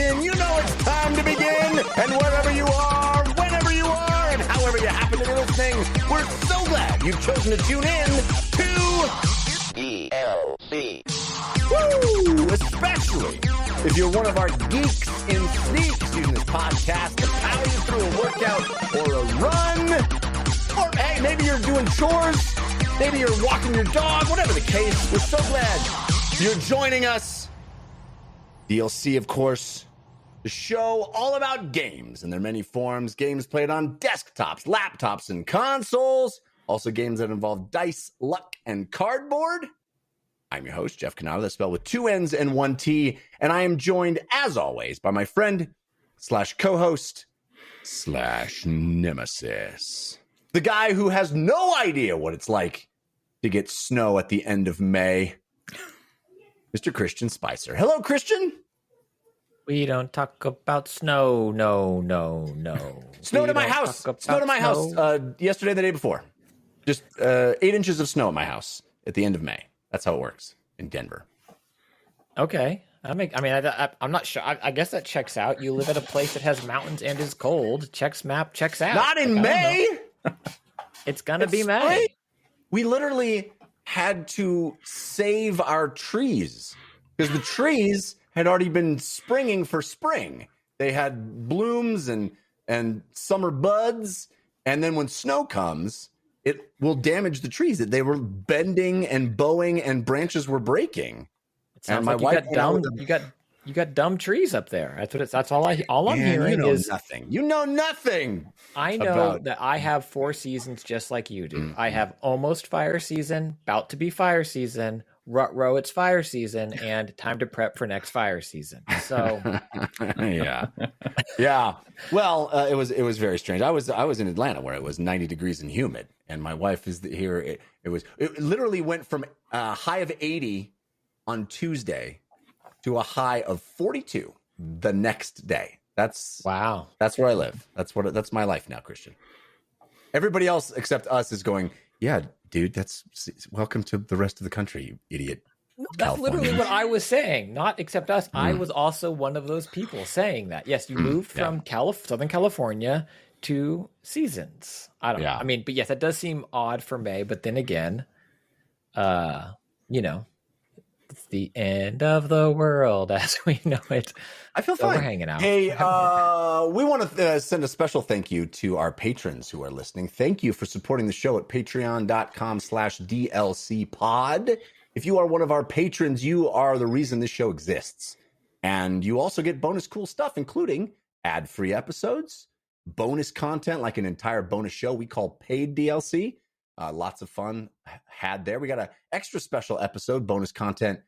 in, you know it's time to begin. And wherever you are, whenever you are, and however you happen to be listening, we're so glad you've chosen to tune in to DLC. Woo! Especially if you're one of our geeks in sneaks using this podcast to power you through a workout or a run. Or, hey, maybe you're doing chores. Maybe you're walking your dog. Whatever the case, we're so glad you're joining us. DLC, of course, the show all about games in their many forms. Games played on desktops, laptops, and consoles. Also games that involve dice, luck, and cardboard. I'm your host, Jeff Canada, that's spelled with 2 N's and 1 T. And I am joined, as always, by my friend / co-host / nemesis. The guy who has no idea what it's like to get snow at the end of May. Mr. Christian Spicer. Hello, Christian. We don't talk about snow. No. Snowed at my house. Snowed at my house yesterday, the day before. Just 8 inches of snow at my house at the end of May. That's how it works in Denver. Okay. I'm not sure. I guess that checks out. You live at a place that has mountains and is cold. Checks out. Not in May. It's gonna be May. We literally had to save our trees because the trees had already been springing for spring. They had blooms and summer buds, and then when snow comes, it will damage the trees. They were bending and bowing, and branches were breaking. It sounds like you got dumb trees up there. That's all I'm hearing. Nothing. You know nothing. I know that I have 4 seasons just like you do. Mm-hmm. I have almost fire season, about to be fire season, rut row it's fire season, and time to prep for next fire season. So yeah. Well, it was very strange. I was in Atlanta where it was 90 degrees and humid, and my wife is here. It literally went from a high of 80 on Tuesday to a high of 42 the next day. Wow. That's where I live. That's my life now, Christian. Everybody else except us is going, yeah, dude, that's welcome to the rest of the country, you idiot. That's literally what I was saying. Not except us. I was also one of those people saying that. Yes, you moved from Southern California to seasons. I don't know. I mean, but yes, that does seem odd for May. But then again, it's the end of the world as we know it. I feel fine. We're hanging out. Hey, we want to send a special thank you to our patrons who are listening. Thank you for supporting the show at patreon.com/DLCpod. If you are one of our patrons, you are the reason this show exists. And you also get bonus cool stuff, including ad-free episodes, bonus content like an entire bonus show we call paid DLC. Lots of fun had there. We got an extra special episode, bonus content.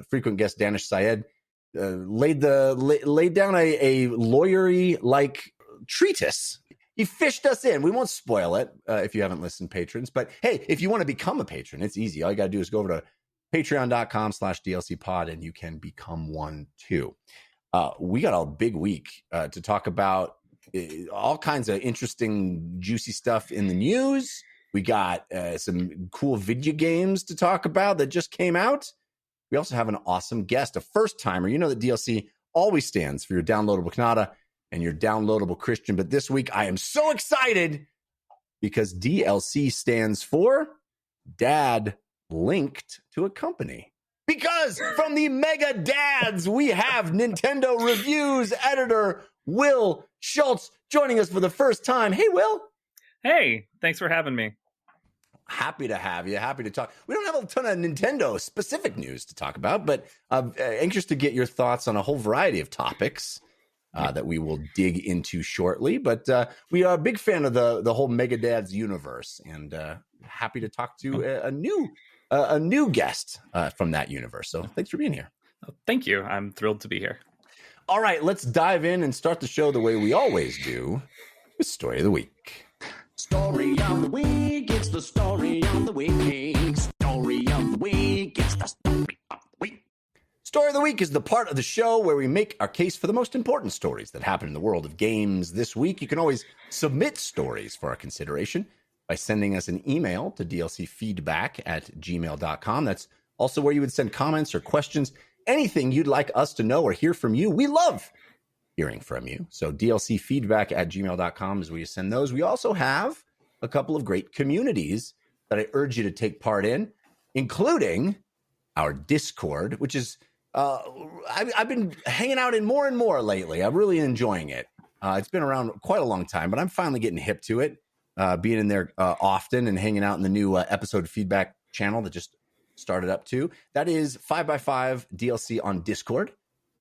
Frequent guest Danish Syed laid down a lawyery like treatise. He fished us in. We won't spoil it if you haven't listened, patrons. But hey, if you want to become a patron, it's easy. All you got to do is go over to patreon.com/DLCpod and you can become one too. We got a big week to talk about all kinds of interesting, juicy stuff in the news. We got some cool video games to talk about that just came out. We also have an awesome guest, a first-timer. You know that DLC always stands for your downloadable Kanada and your downloadable Christian. But this week, I am so excited because DLC stands for Dad Linked to a Company. Because from the MegaDads, we have Nintendo Reviews editor Will Schulz joining us for the first time. Hey, Will. Hey, thanks for having me. Happy to have you. Happy to talk. We don't have a ton of Nintendo specific news to talk about, but anxious to get your thoughts on a whole variety of topics that we will dig into shortly. But we are a big fan of the whole MegaDads universe, and happy to talk to a new guest from that universe. So thanks for being here. Thank you. I'm thrilled to be here. All right, let's dive in and start the show the way we always do with Story of the Week. Story of the week, it's the story of the week. Story of the week, it's the story of the week. Story of the Week is the part of the show where we make our case for the most important stories that happen in the world of games this week. You can always submit stories for our consideration by sending us an email to dlcfeedback@gmail.com. That's also where you would send comments or questions anything you'd like us to know or hear from you. We love hearing from you. So dlcfeedback@gmail.com is where you send those. We also have a couple of great communities that I urge you to take part in, including our Discord, which is I've been hanging out in more and more lately. I'm really enjoying it. It's been around quite a long time, but I'm finally getting hip to it, being in there often and hanging out in the new episode feedback channel that just started up too. That is 5x5 DLC on Discord.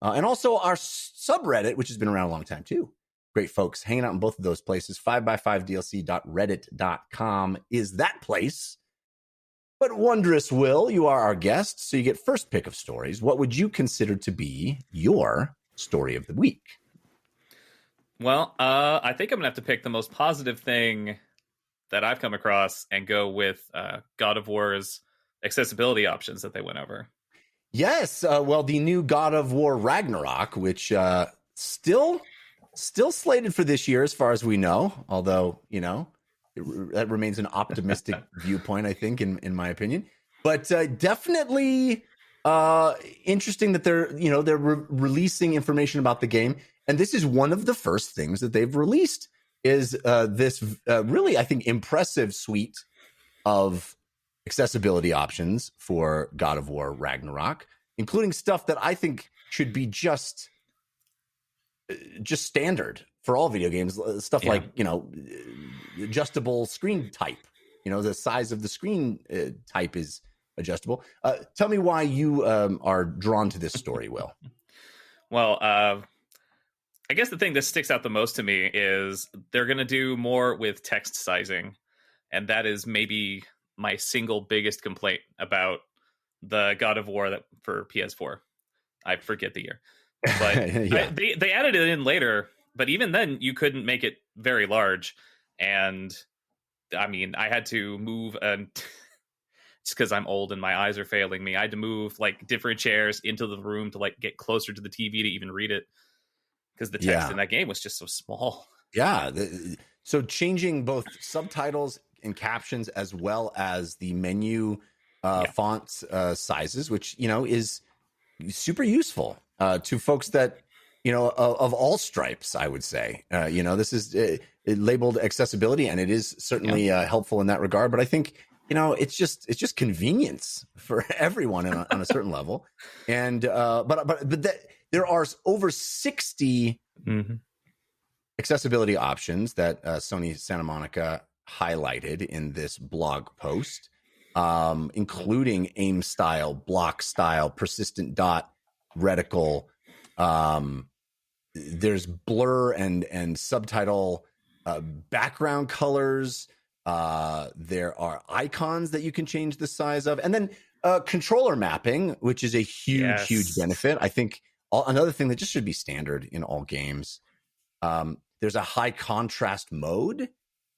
And also our subreddit, which has been around a long time too. Great folks hanging out in both of those places. 5x5dlc.reddit.com is that place. But wondrous Will, you are our guest, so you get first pick of stories. What would you consider to be your story of the week? Well, I think I'm going to have to pick the most positive thing that I've come across and go with God of War's accessibility options that they went over. Yes, well, the new God of War Ragnarok, which still slated for this year as far as we know, although, that remains an optimistic viewpoint, I think, in my opinion. But definitely interesting that they're releasing information about the game. And this is one of the first things that they've released is this really, I think, impressive suite of accessibility options for God of War Ragnarok, including stuff that I think should be just standard for all video games. Stuff like, adjustable screen type. The size of the screen type is adjustable. Tell me why you are drawn to this story, Will. Well, I guess the thing that sticks out the most to me is they're going to do more with text sizing. And that is maybe my single biggest complaint about the God of War that for PS4. I forget the year. But they added it in later, but even then you couldn't make it very large. And I mean, I had to move it's because I'm old and my eyes are failing me. I had to move like different chairs into the room to like get closer to the TV to even read it because the text in that game was just so small. Yeah. So changing both subtitles and captions as well as the menu font sizes, which, is super useful to folks that, of all stripes, I would say. This is labeled accessibility, and it is certainly helpful in that regard. But I think, it's just convenience for everyone on a certain level. And there are over 60 accessibility options that Sony Santa Monica highlighted in this blog post, including aim style, block style, persistent dot, reticle. There's blur and subtitle background colors. There are icons that you can change the size of, and then controller mapping, which is a huge benefit. I think another thing that just should be standard in all games. There's a high contrast mode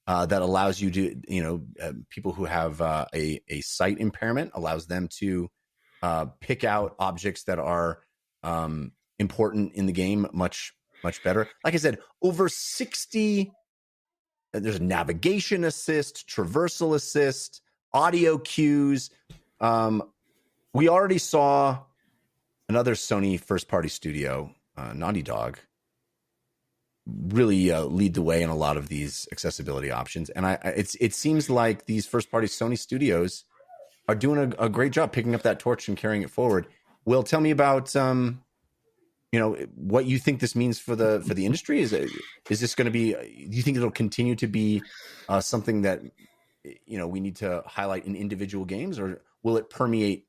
that allows you to, people who have a sight impairment, allows them to pick out objects that are important in the game much better. Like I said, over 60. There's a navigation assist, traversal assist, audio cues. We already saw another Sony first-party studio, Naughty Dog, really lead the way in a lot of these accessibility options. And it seems like these first-party Sony studios are doing a great job picking up that torch and carrying it forward. Will, tell me about what you think this means for the industry. Is this going to be? Do you think it'll continue to be something that we need to highlight in individual games, or will it permeate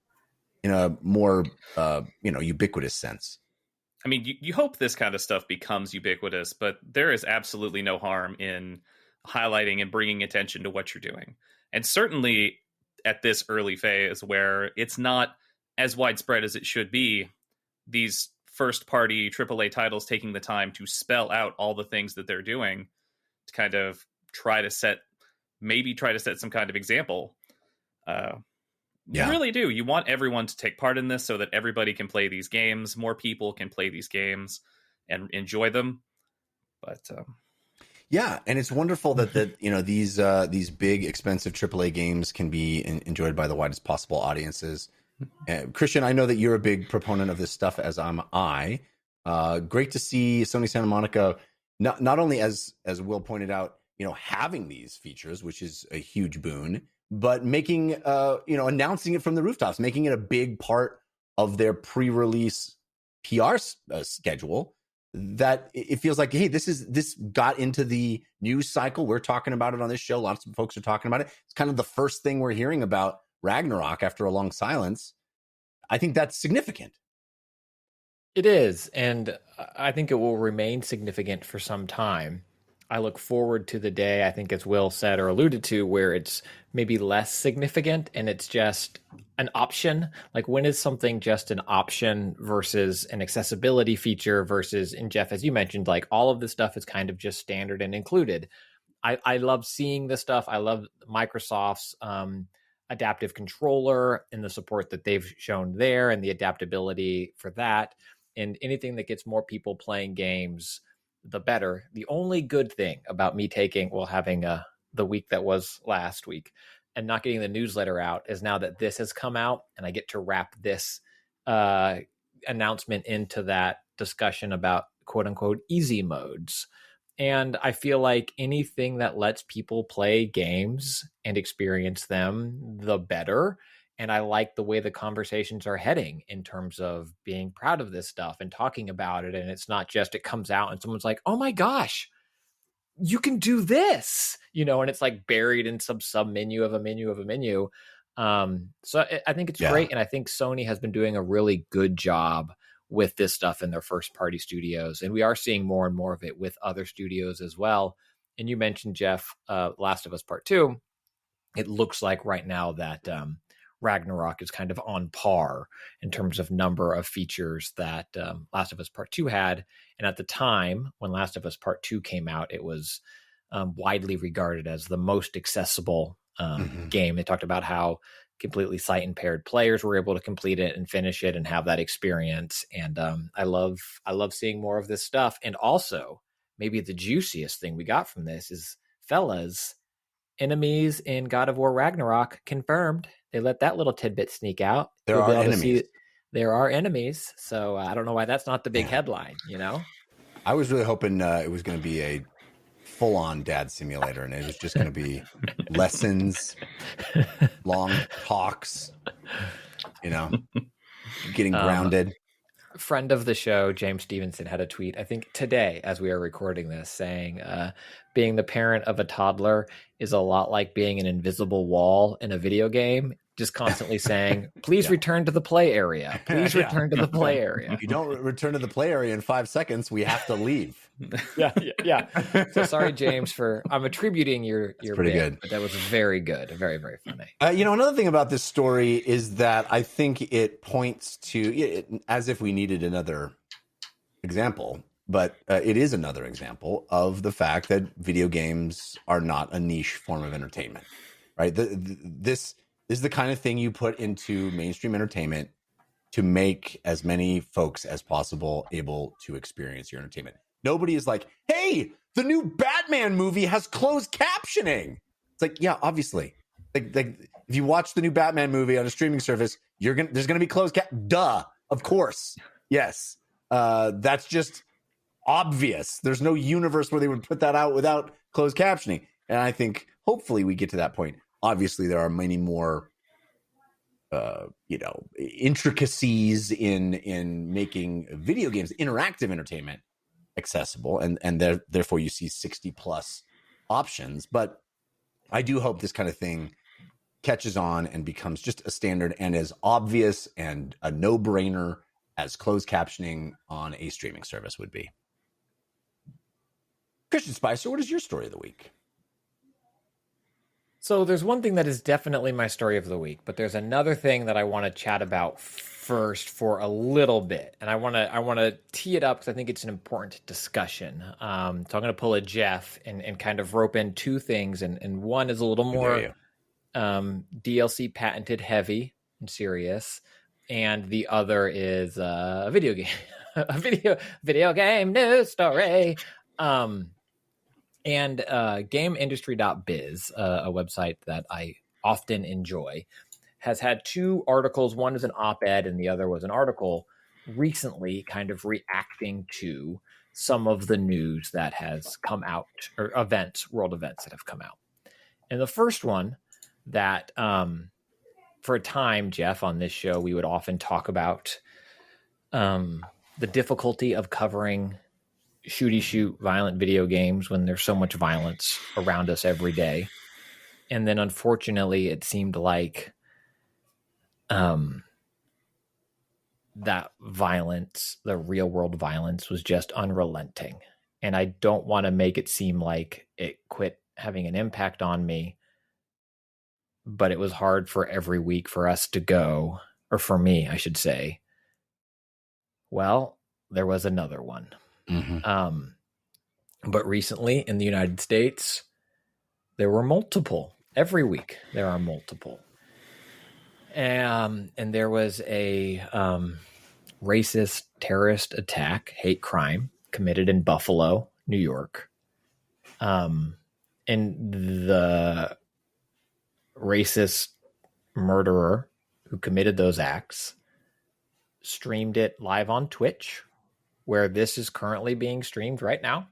in a more ubiquitous sense? I mean, you hope this kind of stuff becomes ubiquitous, but there is absolutely no harm in highlighting and bringing attention to what you're doing. And certainly at this early phase where it's not as widespread as it should be, these first-party AAA titles taking the time to spell out all the things that they're doing to kind of try to set some kind of example. You really do. You want everyone to take part in this so that everybody can play these games. More people can play these games and enjoy them. But and it's wonderful that these big, expensive AAA games can be enjoyed by the widest possible audiences. Christian, I know that you're a big proponent of this stuff, as am I. Great to see Sony Santa Monica, not only as Will pointed out, having these features, which is a huge boon, but making, announcing it from the rooftops, making it a big part of their pre-release PR schedule. That it feels like, hey, this got into the news cycle. We're talking about it on this show. Lots of folks are talking about it. It's kind of the first thing we're hearing about Ragnarok after a long silence. I think that's significant. It is, and I think it will remain significant for some time. I look forward to the day, I think, as Will said or alluded to, where it's maybe less significant and it's just an option. Like, when is something just an option versus an accessibility feature versus, and Jeff, as you mentioned, like all of this stuff is kind of just standard and included. I love seeing this stuff. I love Microsoft's adaptive controller and the support that they've shown there and the adaptability for that. And anything that gets more people playing games, the better. The only good thing about me having the week that was last week and not getting the newsletter out is now that this has come out and I get to wrap this announcement into that discussion about quote unquote easy modes. And I feel like anything that lets people play games and experience them, the better. And I like the way the conversations are heading in terms of being proud of this stuff and talking about it. And it's not just, it comes out and someone's like, oh my gosh, you can do this, and it's like buried in some sub menu of a menu of a menu. So I think it's great. And I think Sony has been doing a really good job with this stuff in their first party studios. And we are seeing more and more of it with other studios as well. And you mentioned, Jeff, Last of Us Part 2. It looks like right now that, Ragnarok is kind of on par in terms of number of features that Last of Us Part 2 had. And at the time when Last of Us Part 2 came out, it was widely regarded as the most accessible game. They talked about how completely sight impaired players were able to complete it and finish it and have that experience. And I love seeing more of this stuff. And also, maybe the juiciest thing we got from this is, fellas, enemies in God of War Ragnarok confirmed. They let that little tidbit sneak out. There are enemies. There are enemies. So I don't know why that's not the big headline, I was really hoping it was going to be a full-on dad simulator, and it was just going to be lessons, long talks, getting grounded. Friend of the show, James Stevenson, had a tweet, I think today, as we are recording this, saying being the parent of a toddler is a lot like being an invisible wall in a video game, just constantly saying, please return to the play area. Please return to the play area. If you don't return to the play area in 5 seconds, we have to leave. Yeah. So sorry, James, I'm attributing your pretty bit, good. But that was very good. Very, very funny. Another thing about this story is that I think it points to, as if we needed another example, but it is another example of the fact that video games are not a niche form of entertainment, right? This is the kind of thing you put into mainstream entertainment to make as many folks as possible able to experience your entertainment. Nobody is like, hey, the new Batman movie has closed captioning. It's like, yeah, obviously. Like if you watch the new Batman movie on a streaming service, there's gonna be closed duh, of course. Yes. That's just obvious. There's no universe where they would put that out without closed captioning. And I think hopefully we get to that point. Obviously, there are many more, intricacies in making video games, interactive entertainment, accessible, and therefore you see 60 plus options. But I do hope this kind of thing catches on and becomes just a standard and as obvious and a no-brainer as closed captioning on a streaming service would be. Christian Spicer, what is your story of the week? So there's one thing that is definitely my story of the week, but there's another thing that I want to chat about first for a little bit. And I want to tee it up because I think it's an important discussion. So I'm going to pull a Jeff and kind of rope in two things. And one is a little more DLC patented heavy and serious. And the other is a video game, a video game news story. And GameIndustry.biz, a website that I often enjoy, has had two articles. One is an op-ed and the other was an article recently kind of reacting to some of the news that has come out, or world events that have come out. And the first one that, for a time, Jeff, on this show, we would often talk about the difficulty of covering shooty shoot violent video games when there's so much violence around us every day. And then unfortunately, it seemed like that violence, the real world violence, was just unrelenting. And I don't want to make it seem like it quit having an impact on me, but it was hard for every week for us to go, or for me, I should say, well, there was another one. Mm-hmm. But recently in the United States, there were multiple. Every week there are multiple. And there was a racist terrorist attack, hate crime, committed in Buffalo, New York. And the racist murderer who committed those acts streamed it live on Twitch, where this is currently being streamed right now,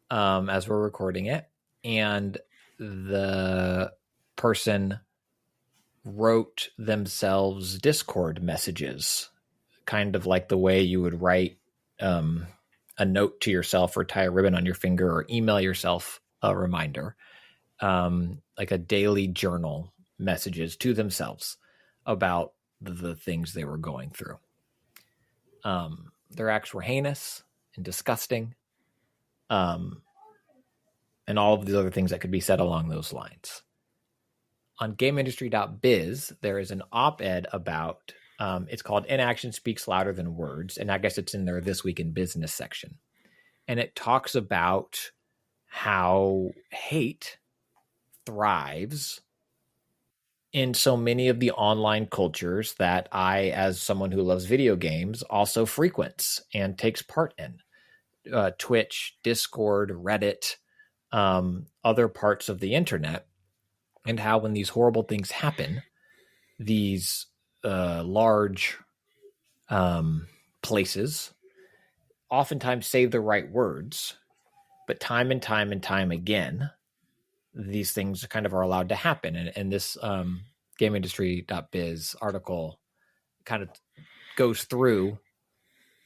as we're recording it. And the person wrote themselves Discord messages, kind of like the way you would write a note to yourself or tie a ribbon on your finger or email yourself a reminder, like a daily journal messages to themselves about the things they were going through. Their acts were heinous and disgusting, and all of the other things that could be said along those lines. On GameIndustry.biz, there is an op-ed about, it's called Inaction Speaks Louder Than Words, and I guess it's in their This Week in Business section. And it talks about how hate thrives in so many of the online cultures that I, as someone who loves video games, also frequents and takes part in. Twitch, Discord, Reddit, other parts of the internet, and how when these horrible things happen, these large places oftentimes say the right words, but time and time and time again, these things kind of are allowed to happen. And this GameIndustry.biz article kind of goes through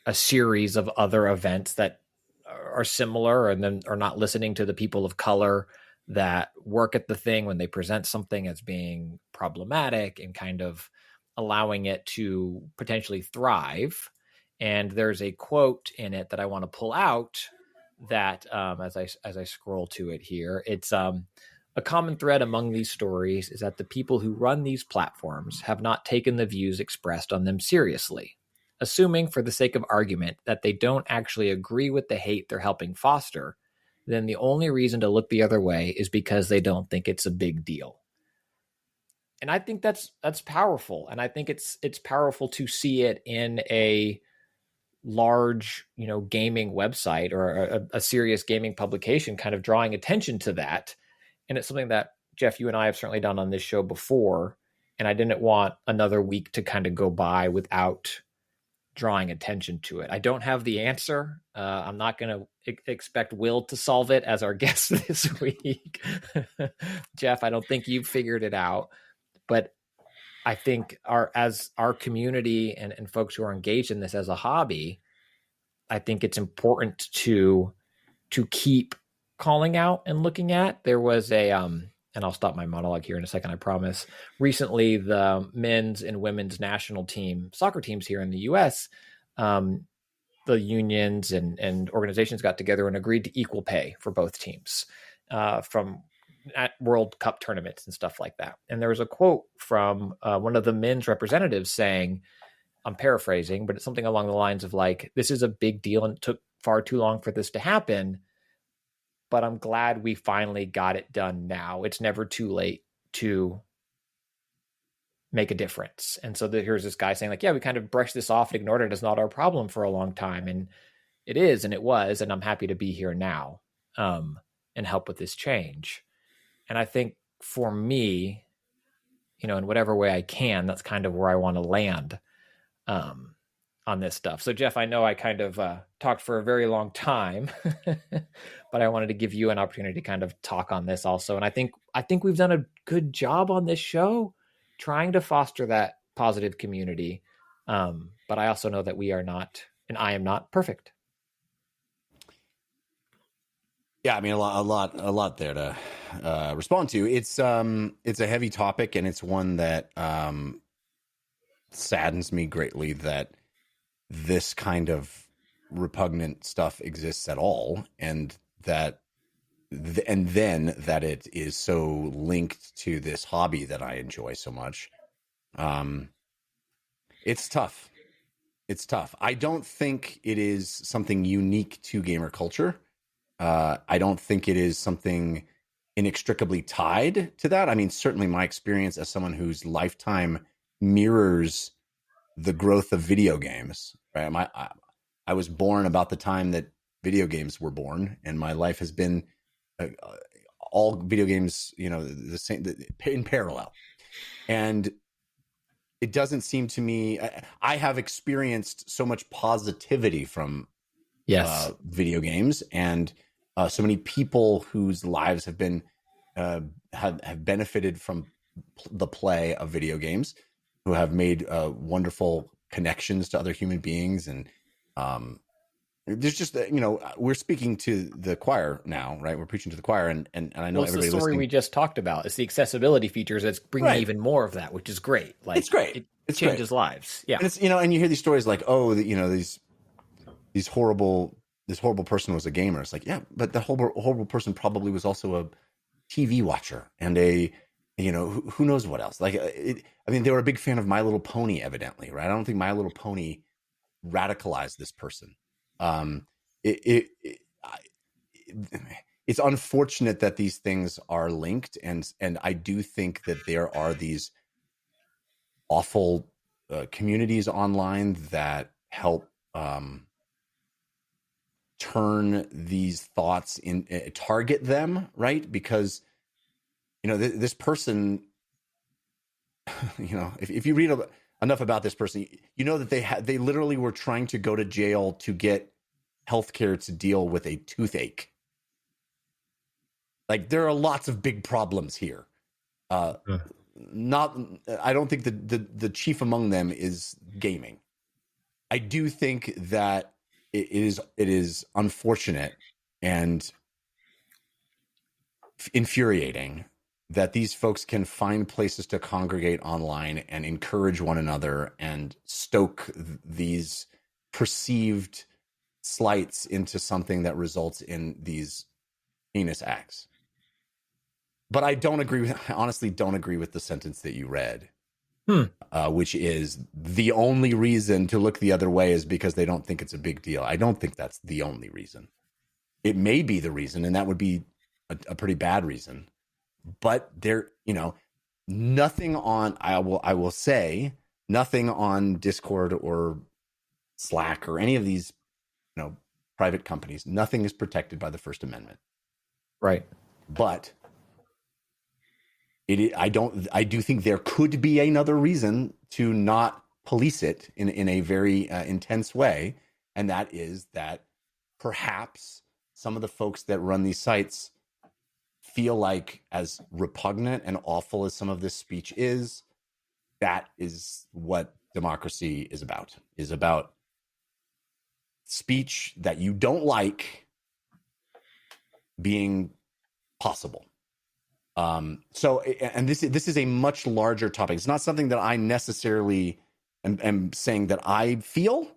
a series of other events that are similar, and then are not listening to the people of color that work at the thing when they present something as being problematic, and kind of allowing it to potentially thrive. And there's a quote in it that I want to pull out that, as I scroll to it here, it's a common thread among these stories is that the people who run these platforms have not taken the views expressed on them seriously. Assuming, for the sake of argument, that they don't actually agree with the hate they're helping foster, then the only reason to look the other way is because they don't think it's a big deal. And I think that's powerful. And I think it's powerful to see it in a large, gaming website or a serious gaming publication kind of drawing attention to that. And it's something that, Jeff, you and I have certainly done on this show before. And I didn't want another week to kind of go by without drawing attention to it. I don't have the answer. I'm not going to expect Will to solve it as our guest this week. Jeff, I don't think you've figured it out. But I think as our community and folks who are engaged in this as a hobby, I think it's important to keep calling out and looking at. There was and I'll stop my monologue here in a second, I promise. Recently, the men's and women's national team, soccer teams here in the U.S., the unions and organizations got together and agreed to equal pay for both teams from at World Cup tournaments and stuff like that. And there was a quote from one of the men's representatives saying, I'm paraphrasing, but it's something along the lines of like, this is a big deal and it took far too long for this to happen, but I'm glad we finally got it done now. It's never too late to make a difference. And so here's this guy saying like, yeah, we kind of brushed this off and ignored it as not our problem for a long time. And it is, and it was, and I'm happy to be here now and help with this change. And I think for me, in whatever way I can. That's kind of where I want to land on this stuff. So Jeff, I know I kind of talked for a very long time, but I wanted to give you an opportunity to kind of talk on this also. And I think we've done a good job on this show trying to foster that positive community. But I also know that we are not, and I am not perfect. Yeah, I mean a lot there to respond to. It's a heavy topic, and it's one that saddens me greatly that this kind of repugnant stuff exists at all, and that it is so linked to this hobby that I enjoy so much. It's tough. It's tough. I don't think it is something unique to gamer culture. I don't think it is something inextricably tied to that. I mean, certainly my experience as someone whose lifetime mirrors the growth of video games, right? I was born about the time that video games were born, and my life has been all video games, the same in parallel. And it doesn't seem to me, I have experienced so much positivity from video games, and so many people whose lives have been have benefited from the play of video games, who have made wonderful connections to other human beings. And there's just we're speaking to the choir now, right? We're preaching to the choir, and I know everybody it's the story listening. We just talked about. It's the accessibility features that's bringing even more of that, which is great. Like, it's great. It changes lives. Yeah, and it's and you hear these stories like, oh, this horrible person was a gamer. It's like, yeah, but the horrible person probably was also a TV watcher and a who knows what else. Like, I mean, they were a big fan of My Little Pony, evidently, right? I don't think My Little Pony radicalized this person. It's unfortunate that these things are linked, and I do think that there are these awful communities online that help turn these thoughts target them, right? Because this person, if you read enough about this person, that they literally were trying to go to jail to get healthcare to deal with a toothache. Like, there are lots of big problems here. I don't think the chief among them is gaming. I do think that it is unfortunate and infuriating that these folks can find places to congregate online and encourage one another and stoke these perceived slights into something that results in these heinous acts. But I honestly don't agree with the sentence that you read, which is the only reason to look the other way is because they don't think it's a big deal. I don't think that's the only reason. It may be the reason, and that would be a pretty bad reason. But there, nothing on, I will say, nothing on Discord or Slack or any of these, private companies, nothing is protected by the First Amendment. Right. But I do think there could be another reason to not police it in a very intense way. And that is that perhaps some of the folks that run these sites feel like, as repugnant and awful as some of this speech is, that is what democracy is about speech that you don't like being possible. So, and this is a much larger topic. It's not something that I necessarily am saying that I feel.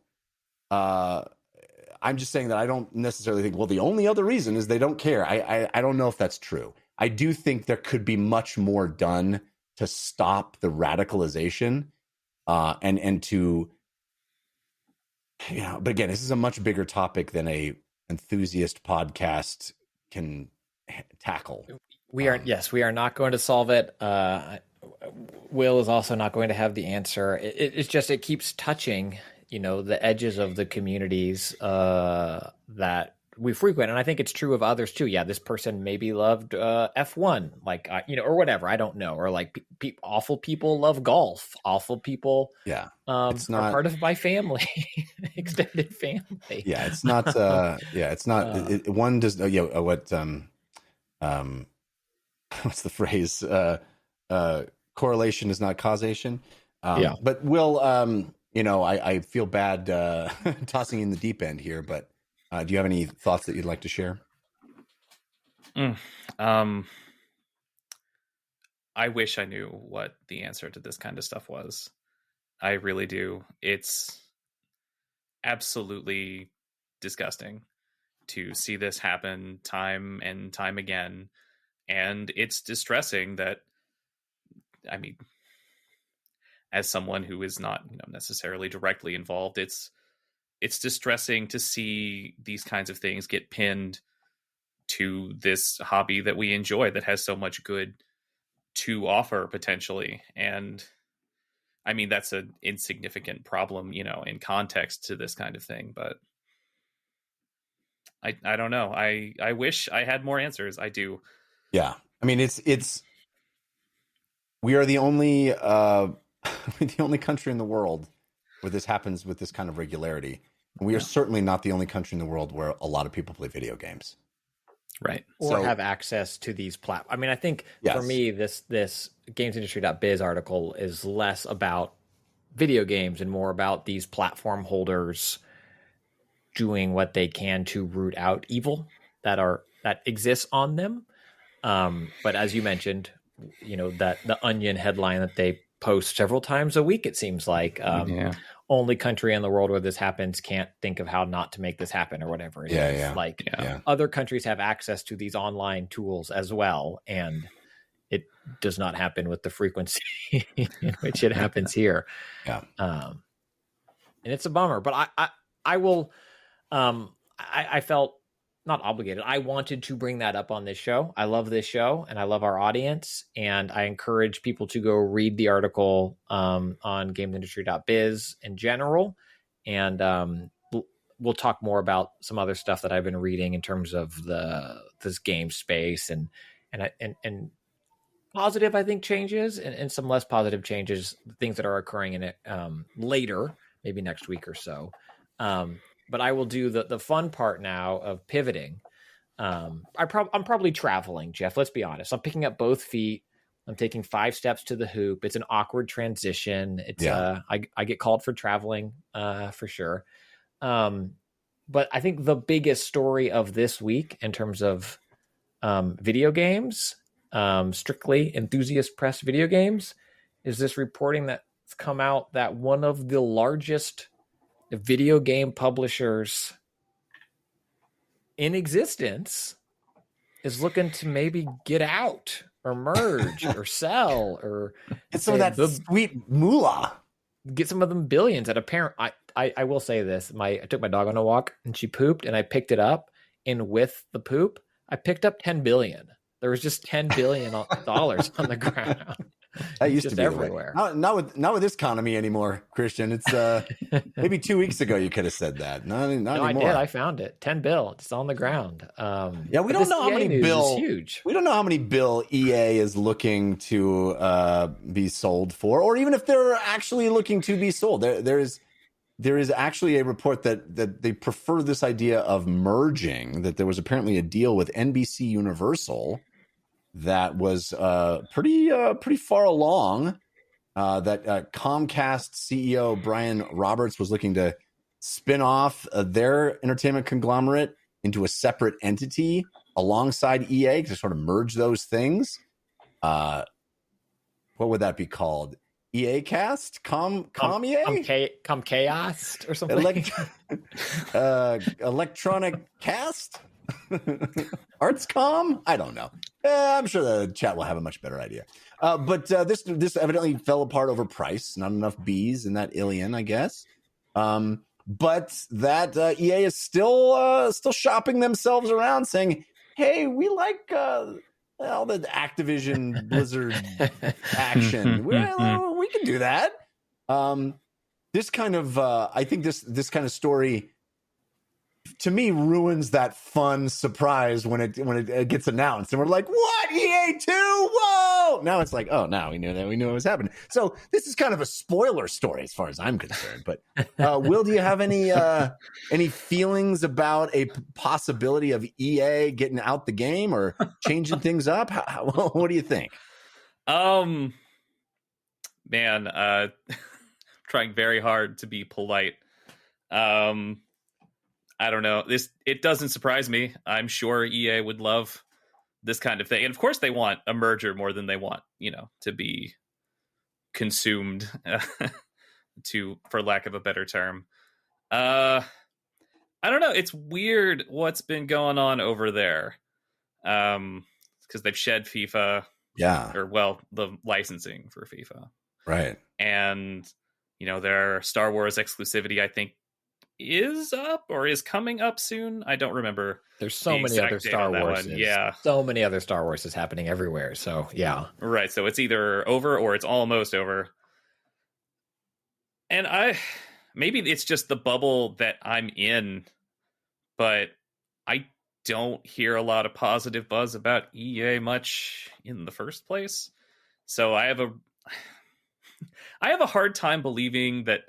I'm just saying that I don't necessarily think, well, the only other reason is they don't care. I don't know if that's true. I do think there could be much more done to stop the radicalization and to, but again, this is a much bigger topic than a enthusiast podcast can tackle. We are not going to solve it. Will is also not going to have the answer. It's just, it keeps touching, the edges of the communities that we frequent. And I think it's true of others too. Yeah, this person maybe loved F1, like, or whatever. I don't know. Or like awful people love golf. Awful people it's not are part of my family, extended family. Yeah, it's not. It's not. One does. What's the phrase? Correlation is not causation. But Will, I feel bad tossing you in the deep end here, but do you have any thoughts that you'd like to share? I wish I knew what the answer to this kind of stuff was. I really do. It's absolutely disgusting to see this happen time and time again. And it's distressing that, I mean, as someone who is not necessarily directly involved, it's distressing to see these kinds of things get pinned to this hobby that we enjoy, that has so much good to offer potentially. And I mean, that's an insignificant problem, in context to this kind of thing, but I don't know. I wish I had more answers. I do. Yeah. I mean, we are the only, the only country in the world where this happens with this kind of regularity. And we are certainly not the only country in the world where a lot of people play video games. Right. Or have access to these platforms. I mean, I think for me, this gamesindustry.biz article is less about video games and more about these platform holders doing what they can to root out evil that exists on them. But as you mentioned, that the Onion headline that they post several times a week, it seems like, only country in the world where this happens can't think of how not to make this happen or whatever it is. Other countries have access to these online tools as well, and it does not happen with the frequency in which it happens here. And it's a bummer, but I will I felt not obligated. I wanted to bring that up on this show. I love this show and I love our audience, and I encourage people to go read the article on gamesindustry.biz in general. And we'll talk more about some other stuff that I've been reading in terms of this game space and positive, I think, changes and some less positive changes, things that are occurring in it later, maybe next week or so. But I will do the fun part now of pivoting. I'm probably traveling, Jeff. Let's be honest. I'm picking up both feet. I'm taking 5 steps to the hoop. It's an awkward transition. It's I get called for traveling for sure. But I think the biggest story of this week in terms of video games, strictly enthusiast press video games, is this reporting that's come out that one of the largest video game publishers in existence is looking to maybe get out or merge or sell or get some of that sweet moolah. Get some of them billions at a parent. I will say this. I took my dog on a walk and she pooped and I picked it up, and with the poop, I picked up 10 billion. There was just $10 billion dollars on the ground. That used to be everywhere. Not with this economy anymore, Christian. It's maybe 2 weeks ago you could have said that. Not anymore. I did. I found it. 10 bill. It's on the ground. We don't know how many bill. Huge. We don't know how many bill EA is looking to be sold for, or even if they're actually looking to be sold. There is actually a report that they prefer this idea of merging. That there was apparently a deal with NBC Universal that was pretty far along, that Comcast CEO Brian Roberts was looking to spin off their entertainment conglomerate into a separate entity alongside EA to sort of merge those things. What would that be called? EA Cast? Comcast or something? Electronic Cast? Artscom? I don't know. I'm sure the chat will have a much better idea. But this evidently fell apart over price. Not enough bees in that Ilion, I guess. But that EA is still shopping themselves around, saying, "Hey, we like all the Activision Blizzard action. Well, we can do that." This kind of, I think this kind of story to me ruins that fun surprise when it gets announced and we're like, what, EA 2? Whoa, now it's like, oh, now we knew it was happening. So this is kind of a spoiler story as far as I'm concerned. But Will, do you have any feelings about a possibility of EA getting out the game or changing things up? What do you think? Man, trying very hard to be polite. I don't know. It doesn't surprise me. I'm sure EA would love this kind of thing. And of course they want a merger more than they want, to be consumed for lack of a better term. I don't know. It's weird what's been going on over there. Because they've shed FIFA. Yeah. Or the licensing for FIFA. Right. And, their Star Wars exclusivity, I think, is up or is coming up soon. I don't remember. There's so many other Star Wars. Yeah. So many other Star Wars is happening everywhere. So yeah. Right. So it's either over or it's almost over. And maybe it's just the bubble that I'm in, but I don't hear a lot of positive buzz about EA much in the first place. So I have a hard time believing that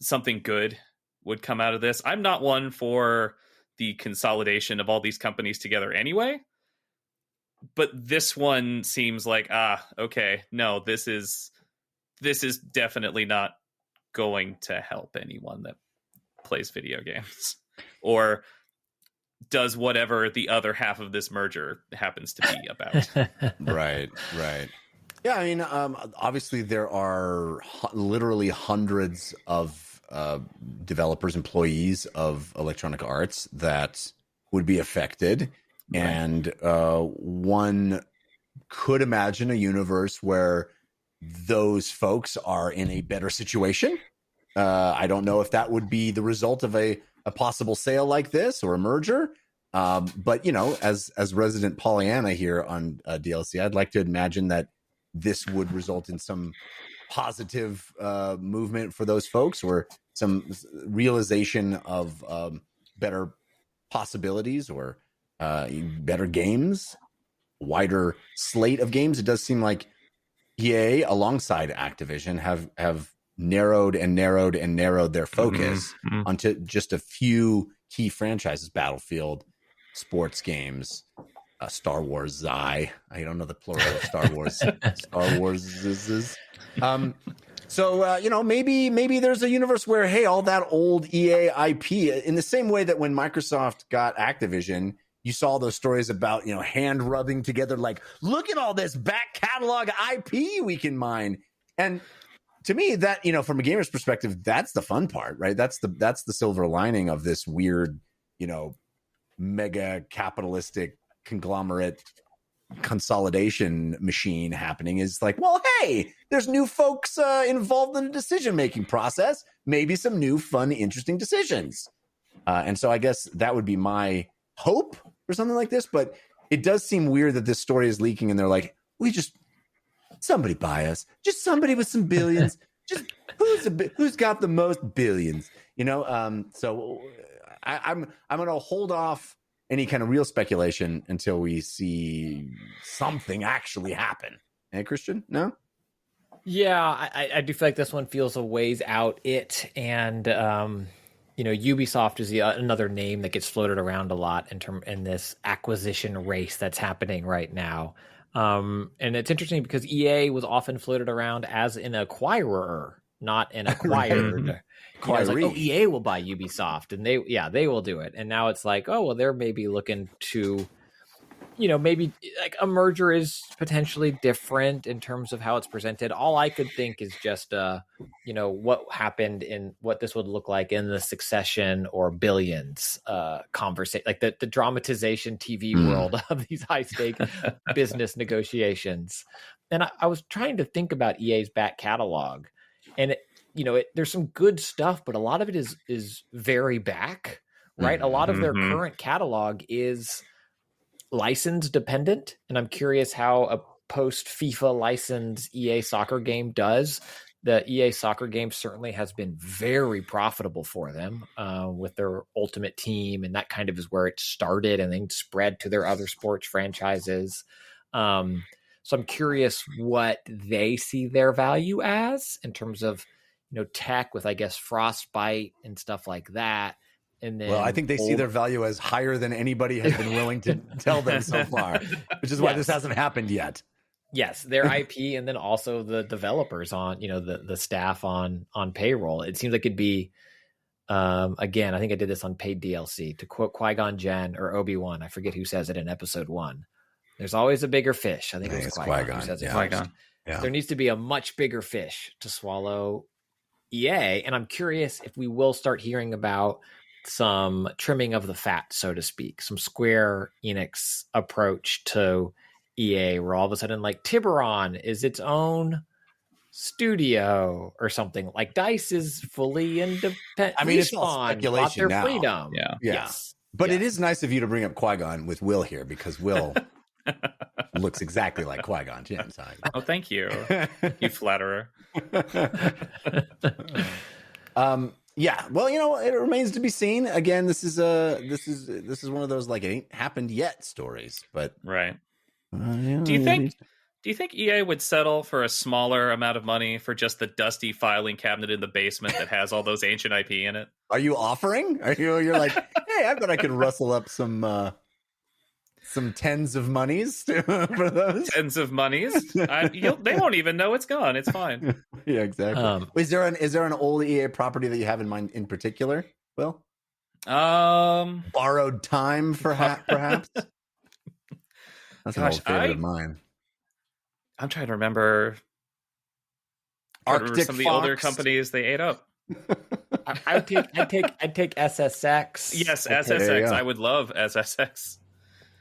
something good would come out of this. I'm not one for the consolidation of all these companies together anyway, but this one seems like, okay, no, this is definitely not going to help anyone that plays video games or does whatever the other half of this merger happens to be about. Right. Yeah, I mean, obviously there are literally hundreds of developers, employees of Electronic Arts that would be affected. Right. And one could imagine a universe where those folks are in a better situation. I don't know if that would be the result of a possible sale like this or a merger. But, as resident Pollyanna here on DLC, I'd like to imagine that this would result in some positive movement for those folks or some realization of better possibilities or better games, wider slate of games. It does seem like EA alongside Activision have narrowed their focus onto just a few key franchises: Battlefield, sports games, Star Wars. I don't know the plural of Star Wars. Star Wars is. So maybe there's a universe where, hey, all that old EA IP, in the same way that when Microsoft got Activision, you saw those stories about hand rubbing together, like, look at all this back catalog IP we can mine. And to me, that from a gamer's perspective, that's the fun part, right? That's the silver lining of this weird, mega capitalistic conglomerate consolidation machine happening. Is like, well, hey, there's new folks involved in the decision-making process, maybe some new fun, interesting decisions. And so I guess that would be my hope for something like this, but it does seem weird that this story is leaking and they're like, somebody buy us, just somebody with some billions, just who's got the most billions, so I'm going to hold off any kind of real speculation until we see something actually happen. Hey, Christian? No? Yeah, I do feel like this one feels a ways out. Ubisoft is another name that gets floated around a lot in this acquisition race that's happening right now. And it's interesting because EA was often floated around as an acquirer, not an acquired. It's like, EA will buy Ubisoft, and they will do it. And now it's like, oh, well, they're maybe looking to, maybe like a merger is potentially different in terms of how it's presented. All I could think is just, what happened in what this would look like in the Succession or Billions conversation, like the dramatization TV world of these high stake business negotiations. And I was trying to think about EA's back catalog, and there's some good stuff, but a lot of it is very back, right? A lot of their current catalog is license dependent, and I'm curious how a post FIFA licensed EA soccer game does. the EA soccer game certainly has been very profitable for them with their Ultimate Team, and that kind of is where it started and then spread to their other sports franchises. So I'm curious what they see their value as in terms of, tech with, I guess, Frostbite and stuff like that. And then, well, I think they see their value as higher than anybody has been willing to tell them so far, which is why this hasn't happened yet. Yes, their IP, and then also the developers on, the staff on payroll. It seems like it'd be, again, I think I did this on paid DLC, to quote Qui-Gon Jinn or Obi-Wan. I forget who says it in episode 1. There's always a bigger fish. I think it was Qui-Gon who says it. Qui-Gon. Yeah. There needs to be a much bigger fish to swallow EA. And I'm curious if we will start hearing about some trimming of the fat, so to speak, some Square Enix approach to EA, where all of a sudden, like, Tiburon is its own studio or something. Like, DICE is fully independent. I mean, it's all speculation now. Freedom. Yeah. Yes. But it is nice of you to bring up Qui-Gon with Will here, because Will looks exactly like Qui-Gon Jinn. Oh, thank you, you flatterer. Yeah. Well, it remains to be seen. Again, this is one of those, like, it ain't happened yet stories. But right. Do you think EA would settle for a smaller amount of money for just the dusty filing cabinet in the basement that has all those ancient IP in it? Are you offering? You're like, hey, I bet I could rustle up some tens of monies for those. Tens of monies. They won't even know it's gone. It's fine. Yeah, exactly. Is there an old EA property that you have in mind in particular, Will? Borrowed Time, perhaps. That's an old favorite of mine. I'm trying to remember. Arctic some of the Fox. older companies they ate up. I'd take SSX. Yes, Okay, SSX. yeah. I would love SSX.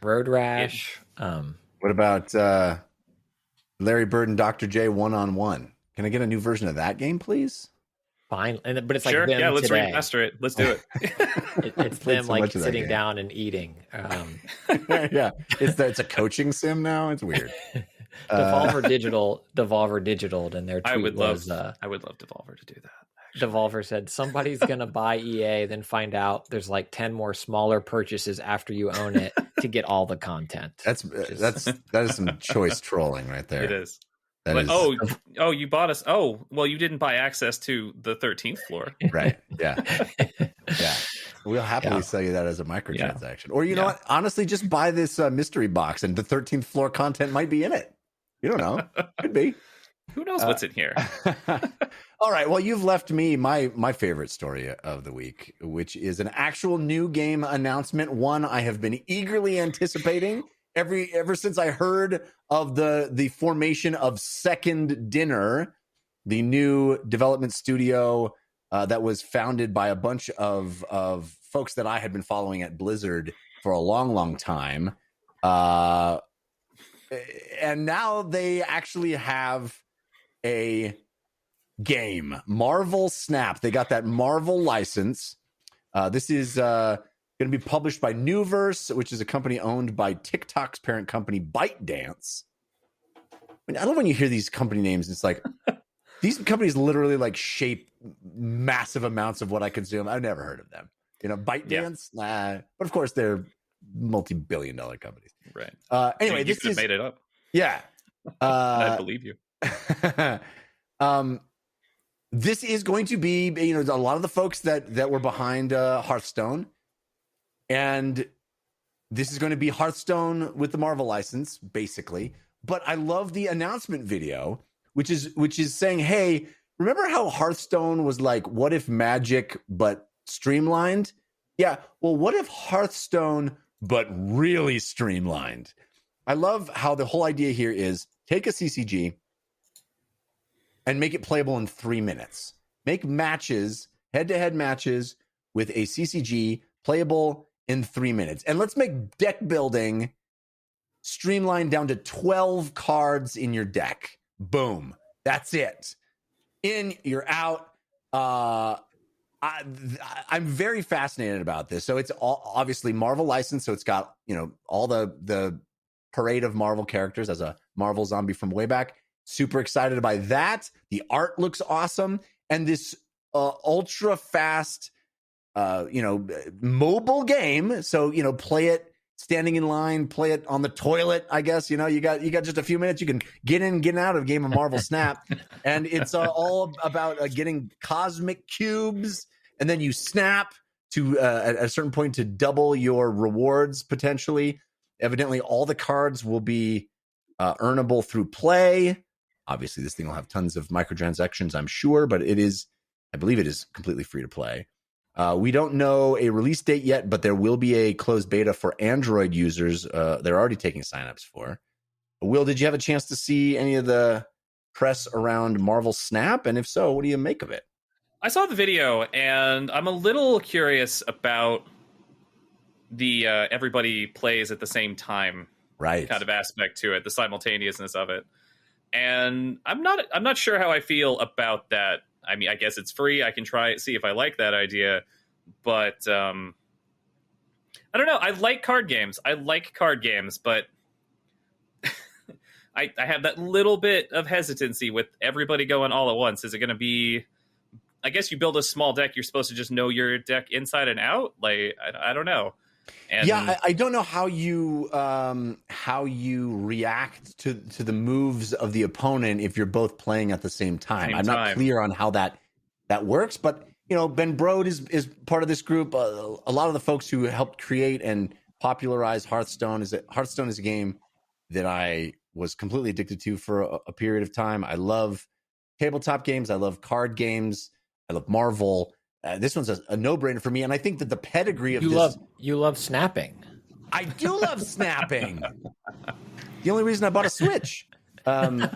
Road Rash. What about Larry Bird and Dr. J one-on-one? Can I get a new version of that game, please? Fine, but it's Sure. like them Yeah, let's today. remaster it. Let's do it. It's them so like much of that sitting game. down and eating. Yeah, it's a coaching sim now. It's weird. Devolver Digital, and their tweet I would was, love Devolver to do that. Devolver said somebody's gonna buy EA, then find out there's like 10 more smaller purchases after you own it to get all the content. That is some choice trolling right there. It is. That is Oh, you bought us. Oh, well, you didn't buy access to the 13th floor. right. Yeah. Yeah. We'll happily sell you that as a microtransaction. Or you know what? Honestly, just buy this mystery box, and the 13th floor content might be in it. You don't know. Could be. Who knows what's in here? All right. Well, you've left me my favorite story of the week, which is an actual new game announcement. One I have been eagerly anticipating ever since I heard of the formation of Second Dinner, the new development studio that was founded by a bunch of folks that I had been following at Blizzard for a long, long time. And now they actually have a game, Marvel Snap. They got that Marvel license. This is going to be published by Newverse, which is a company owned by TikTok's parent company, ByteDance. I love when you hear these company names. It's like these companies literally like shape massive amounts of what I consume. I've never heard of them. ByteDance, nah. But of course, they're multi-billion-dollar companies. Right. Anyway, you could have made it up. Yeah. I believe you. This is going to be, a lot of the folks that were behind Hearthstone, and this is going to be Hearthstone with the Marvel license, basically. But I love the announcement video, which is saying, hey, remember how Hearthstone was like, what if Magic but streamlined? Yeah, well, what if Hearthstone but really streamlined? I love how the whole idea here is take a CCG and make it playable in 3 minutes. Make matches, head-to-head matches with a CCG playable in 3 minutes. And let's make deck building streamlined down to 12 cards in your deck. Boom. That's it. In, you're out. I'm very fascinated about this. So it's obviously Marvel licensed. So it's got, all the parade of Marvel characters as a Marvel zombie from way back. Super excited by that. The art looks awesome. And this ultra fast, mobile game. So, play it standing in line, play it on the toilet, I guess. You got just a few minutes. You can get in, get out of a game of Marvel Snap. And it's all about getting cosmic cubes. And then you snap to at a certain point to double your rewards potentially. Evidently, all the cards will be earnable through play. Obviously, this thing will have tons of microtransactions, I'm sure, but I believe it is completely free to play. We don't know a release date yet, but there will be a closed beta for Android users. They're already taking signups for. Will, did you have a chance to see any of the press around Marvel Snap? And if so, what do you make of it? I saw the video, and I'm a little curious about the everybody plays at the same time kind of aspect to it, the simultaneousness of it. And I'm not sure how I feel about that. I mean, I guess it's free. I can try it, see if I like that idea. But I don't know. I like card games, but I have that little bit of hesitancy with everybody going all at once. Is it going to be... I guess you build a small deck, you're supposed to just know your deck inside and out. Like, I don't know. And I don't know how you react to the moves of the opponent if you're both playing at the same time. I'm not clear on how that works, but Ben Brode is part of this group. A lot of the folks who helped create and popularize Hearthstone is a game that I was completely addicted to for a period of time. I love tabletop games. I love card games. I love Marvel. This one's a no-brainer for me, and I think that the pedigree of you love snapping. I do love snapping. The only reason I bought a Switch. The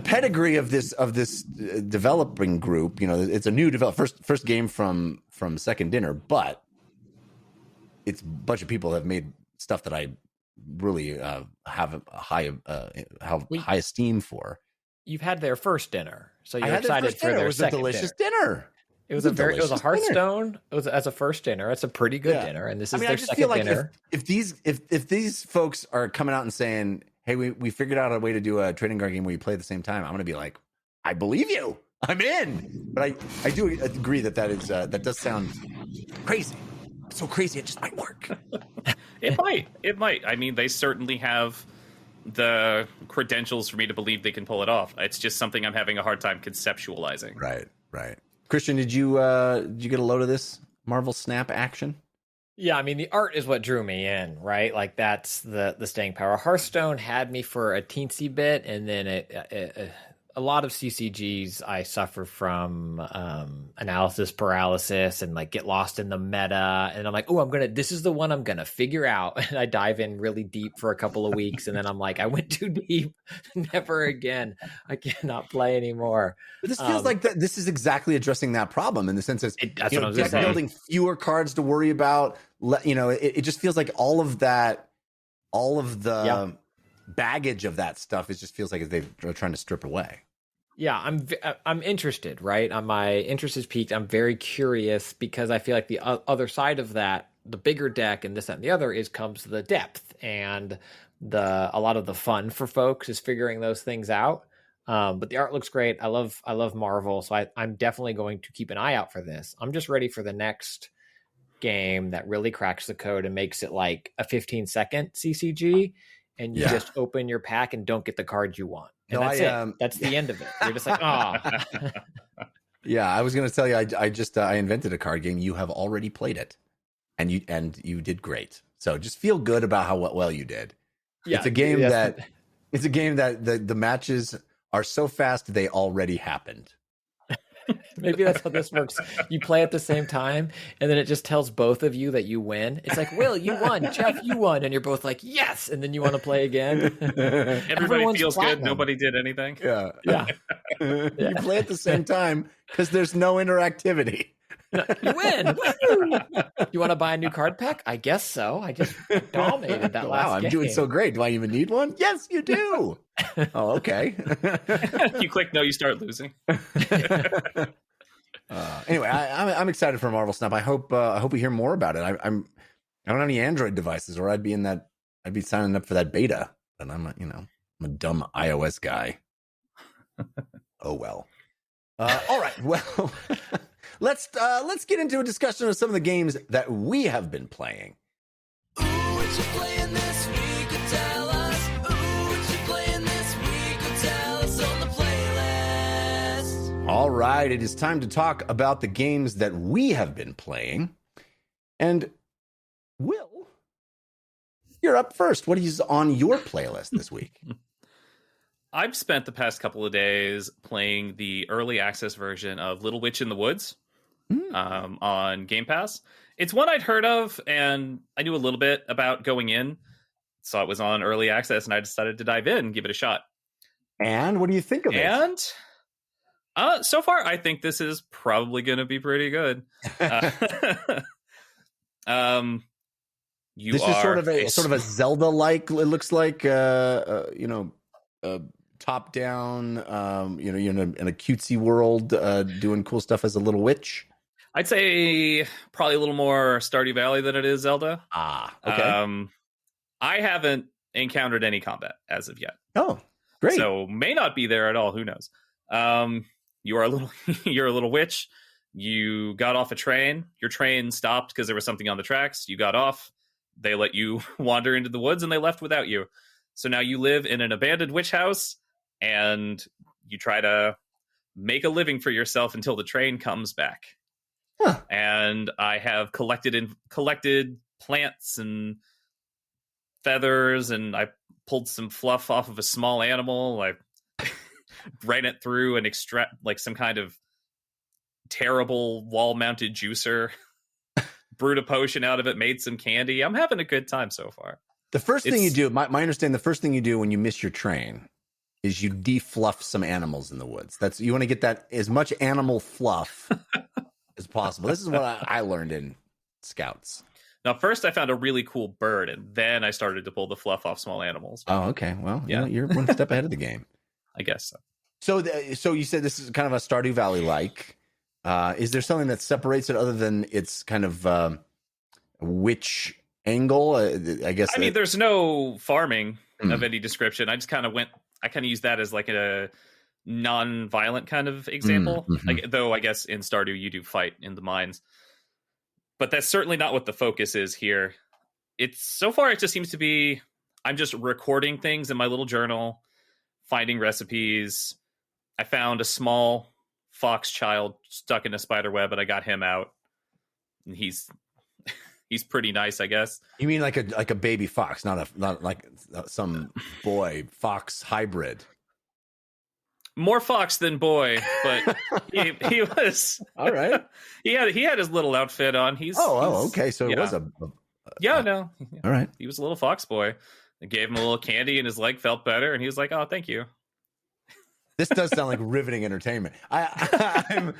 pedigree of this developing group, it's a new first game from Second Dinner, but it's a bunch of people that have made stuff that I really have a high esteem for. You've had their first dinner, so you're excited for their second dinner. It was a delicious dinner. It was a Hearthstone. It was as a first dinner. It's a pretty good dinner, and this is their second dinner. If these folks are coming out and saying, "Hey, we figured out a way to do a trading card game where you play at the same time," I'm going to be like, "I believe you. I'm in." But I do agree that does sound crazy. So crazy, it just might work. It might. I mean, they certainly have the credentials for me to believe they can pull it off. It's just something I'm having a hard time conceptualizing. Right. Christian, did you get a load of this Marvel Snap action? Yeah, I mean, the art is what drew me in, right? Like, that's the staying power. Hearthstone had me for a teensy bit, and then a lot of CCGs I suffer from analysis paralysis and like get lost in the meta, and I'm like, this is the one I'm gonna figure out, and I dive in really deep for a couple of weeks, and then I'm like, I went too deep, never again. I cannot play anymore. But this feels like this is exactly addressing that problem in the sense that that's what I was saying. Building fewer cards to worry about. It just feels like all of the baggage of that stuff just feels like they're trying to strip away. Yeah, I'm interested, right? My interest is peaked. I'm very curious because I feel like the other side of that, the bigger deck and this, that, and the other comes the depth, and a lot of the fun for folks is figuring those things out. But the art looks great. I love Marvel, so I'm definitely going to keep an eye out for this. I'm just ready for the next game that really cracks the code and makes it like a 15-second CCG, and you just open your pack and don't get the card you want. And that's it. That's the end of it. You're just like, Yeah, I was going to tell you, I invented a card game. You have already played it, and you did great. So just feel good about how well you did. Yeah, it's a game that the matches are so fast they already happened. Maybe that's how this works. You play at the same time, and then it just tells both of you that you win. It's like, Will, you won. Jeff, you won. And you're both like, yes. And then you want to play again. Everybody feels good. Nobody did anything. Yeah. You play at the same time because there's no interactivity. You win. You want to buy a new card pack? I guess so. I just dominated that last game. I'm doing so great. Do I even need one? Yes, you do. Oh, okay. You click no, you start losing. Anyway, I'm excited for Marvel Snap. I hope we hear more about it. I don't have any Android devices, or I'd be signing up for that beta but I'm a dumb iOS guy. Oh well. All right. Well, let's get into a discussion of some of the games that we have been playing. Ooh, what you playing this week? Tell us. Ooh, what you playing this week? Tell us on the playlist. All right, it is time to talk about the games that we have been playing. And Will, you're up first. What is on your playlist this week? I've spent the past couple of days playing the early access version of Little Witch in the Woods on Game Pass. It's one I'd heard of, and I knew a little bit about going in. Saw it was on early access, and I decided to dive in and give it a shot. And what do you think of it? And so far, I think this is probably going to be pretty good. This is sort of a Zelda-like. It looks like top down. You're in a cutesy world, doing cool stuff as a little witch. I'd say probably a little more Stardew Valley than it is Zelda. Okay. I haven't encountered any combat as of yet. Oh, great. So may not be there at all. Who knows? You are a little, you're a little witch. You got off a train. Your train stopped because there was something on the tracks. You got off. They let you wander into the woods, and they left without you. So now you live in an abandoned witch house, and you try to make a living for yourself until the train comes back. Huh. And I have collected plants and feathers, and I pulled some fluff off of a small animal. I ran it through and extract like some kind of terrible wall-mounted juicer, brewed a potion out of it, made some candy. I'm having a good time so far. The first thing you do, my understanding, the first thing you do when you miss your train is you defluff some animals in the woods. You want to get that as much animal fluff as possible. This is what I learned in Scouts. Now, first I found a really cool bird, and then I started to pull the fluff off small animals. Oh, okay. Well, yeah, you're one step ahead of the game. I guess so. So you said this is kind of a Stardew Valley-like. Is there something that separates it other than its kind of witch angle? I guess. I mean, there's no farming of any description. I just kind of used that as like a non-violent kind of example. Like, though I guess in Stardew you do fight in the mines, but that's certainly not what the focus is here. So far it just seems to be I'm just recording things in my little journal, finding recipes. I found a small fox child stuck in a spider web, and I got him out. And he's pretty nice, I guess. You mean like a baby fox, not like some boy fox hybrid. More fox than boy, but he was all right. He had his little outfit on. Okay. So it was a no. All right. He was a little fox boy. I gave him a little candy, and his leg felt better, and he was like, "Oh, thank you." This does sound like riveting entertainment. I'm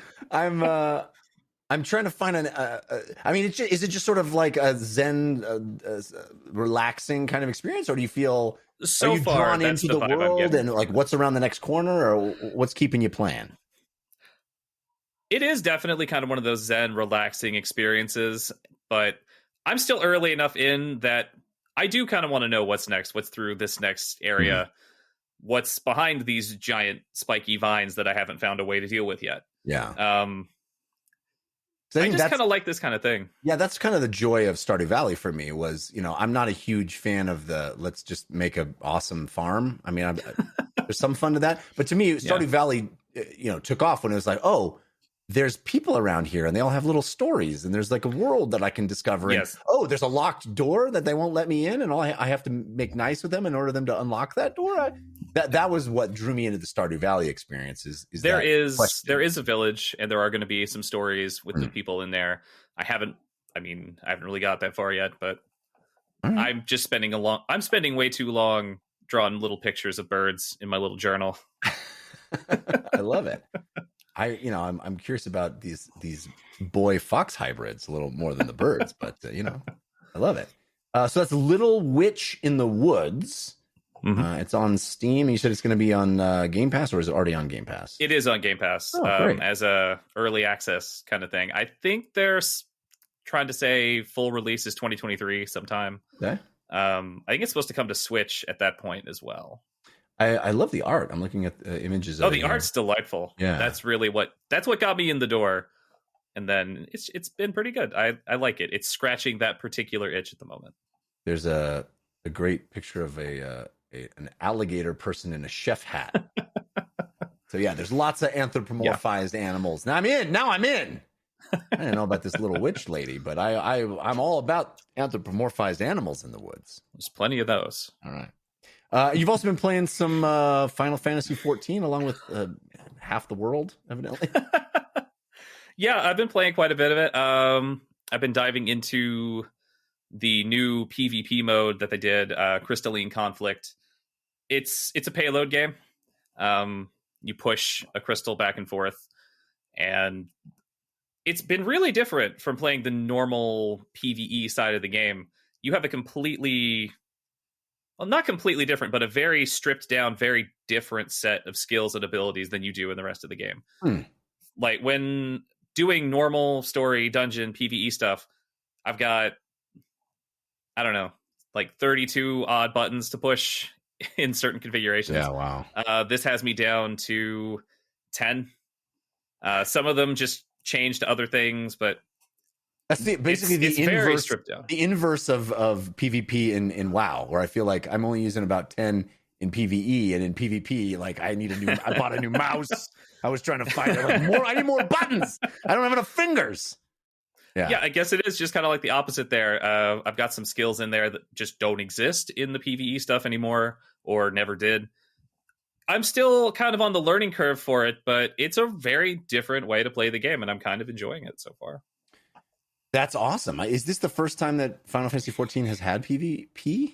trying to find I mean, is it just sort of like a Zen, relaxing kind of experience, or do you feel so are you far drawn into the world and like what's around the next corner, or what's keeping you playing? It is definitely kind of one of those Zen, relaxing experiences, but I'm still early enough in that I do kind of want to know what's next, what's through this next area. What's behind these giant spiky vines that I haven't found a way to deal with yet. Yeah. I just kind of like this kind of thing. Yeah, that's kind of the joy of Stardew Valley for me was, I'm not a huge fan of let's just make an awesome farm. I mean, there's some fun to that. But to me, Stardew Valley, took off when it was like, oh, there's people around here and they all have little stories and there's like a world that I can discover. Yes. And, oh, there's a locked door that they won't let me in and I have to make nice with them in order for them to unlock that door. That was what drew me into the Stardew Valley experience. There is a village and there are going to be some stories with the people in there. I haven't really got that far yet, but I'm just spending way too long drawing little pictures of birds in my little journal. I love it. I'm curious about these boy fox hybrids a little more than the birds, but I love it. So that's Little Witch in the Woods. It's on Steam. You said it's going to be on Game Pass, or is it already on Game Pass? It is on Game Pass as a early access kind of thing. I think they're trying to say full release is 2023 sometime. Okay. I think it's supposed to come to Switch at that point as well. I love the art. I'm looking at the images. Oh, of the it art's delightful. Yeah. That's what got me in the door. And then it's been pretty good. I like it. It's scratching that particular itch at the moment. There's a great picture of an alligator person in a chef hat. So yeah, there's lots of anthropomorphized animals. Now I'm in. I don't know about this little witch lady, but I'm all about anthropomorphized animals in the woods. There's plenty of those. All right. You've also been playing some Final Fantasy 14 along with half the world, evidently. Yeah, I've been playing quite a bit of it. I've been diving into the new PvP mode that they did, Crystalline Conflict. It's a payload game. You push a crystal back and forth, and it's been really different from playing the normal PvE side of the game. You have a not completely different, but a very stripped down, very different set of skills and abilities than you do in the rest of the game. Like when doing normal story dungeon PvE stuff, I've got, I don't know, like 32 odd buttons to push in certain configurations. Yeah, wow. This has me down to 10. Some of them just change to other things, but that's basically it's the very inverse. stripped down. The inverse of PvP in WoW, where I feel like I'm only using about 10 in PvE, and in PvP, like I bought a new mouse. I was trying to find it. Like I need more buttons. I don't have enough fingers. Yeah, I guess it is just kind of like the opposite there. I've got some skills in there that just don't exist in the PvE stuff anymore, or never did. I'm still kind of on the learning curve for it, but it's a very different way to play the game, and I'm kind of enjoying it so far. That's awesome. Is this the first time that Final Fantasy 14 has had PvP?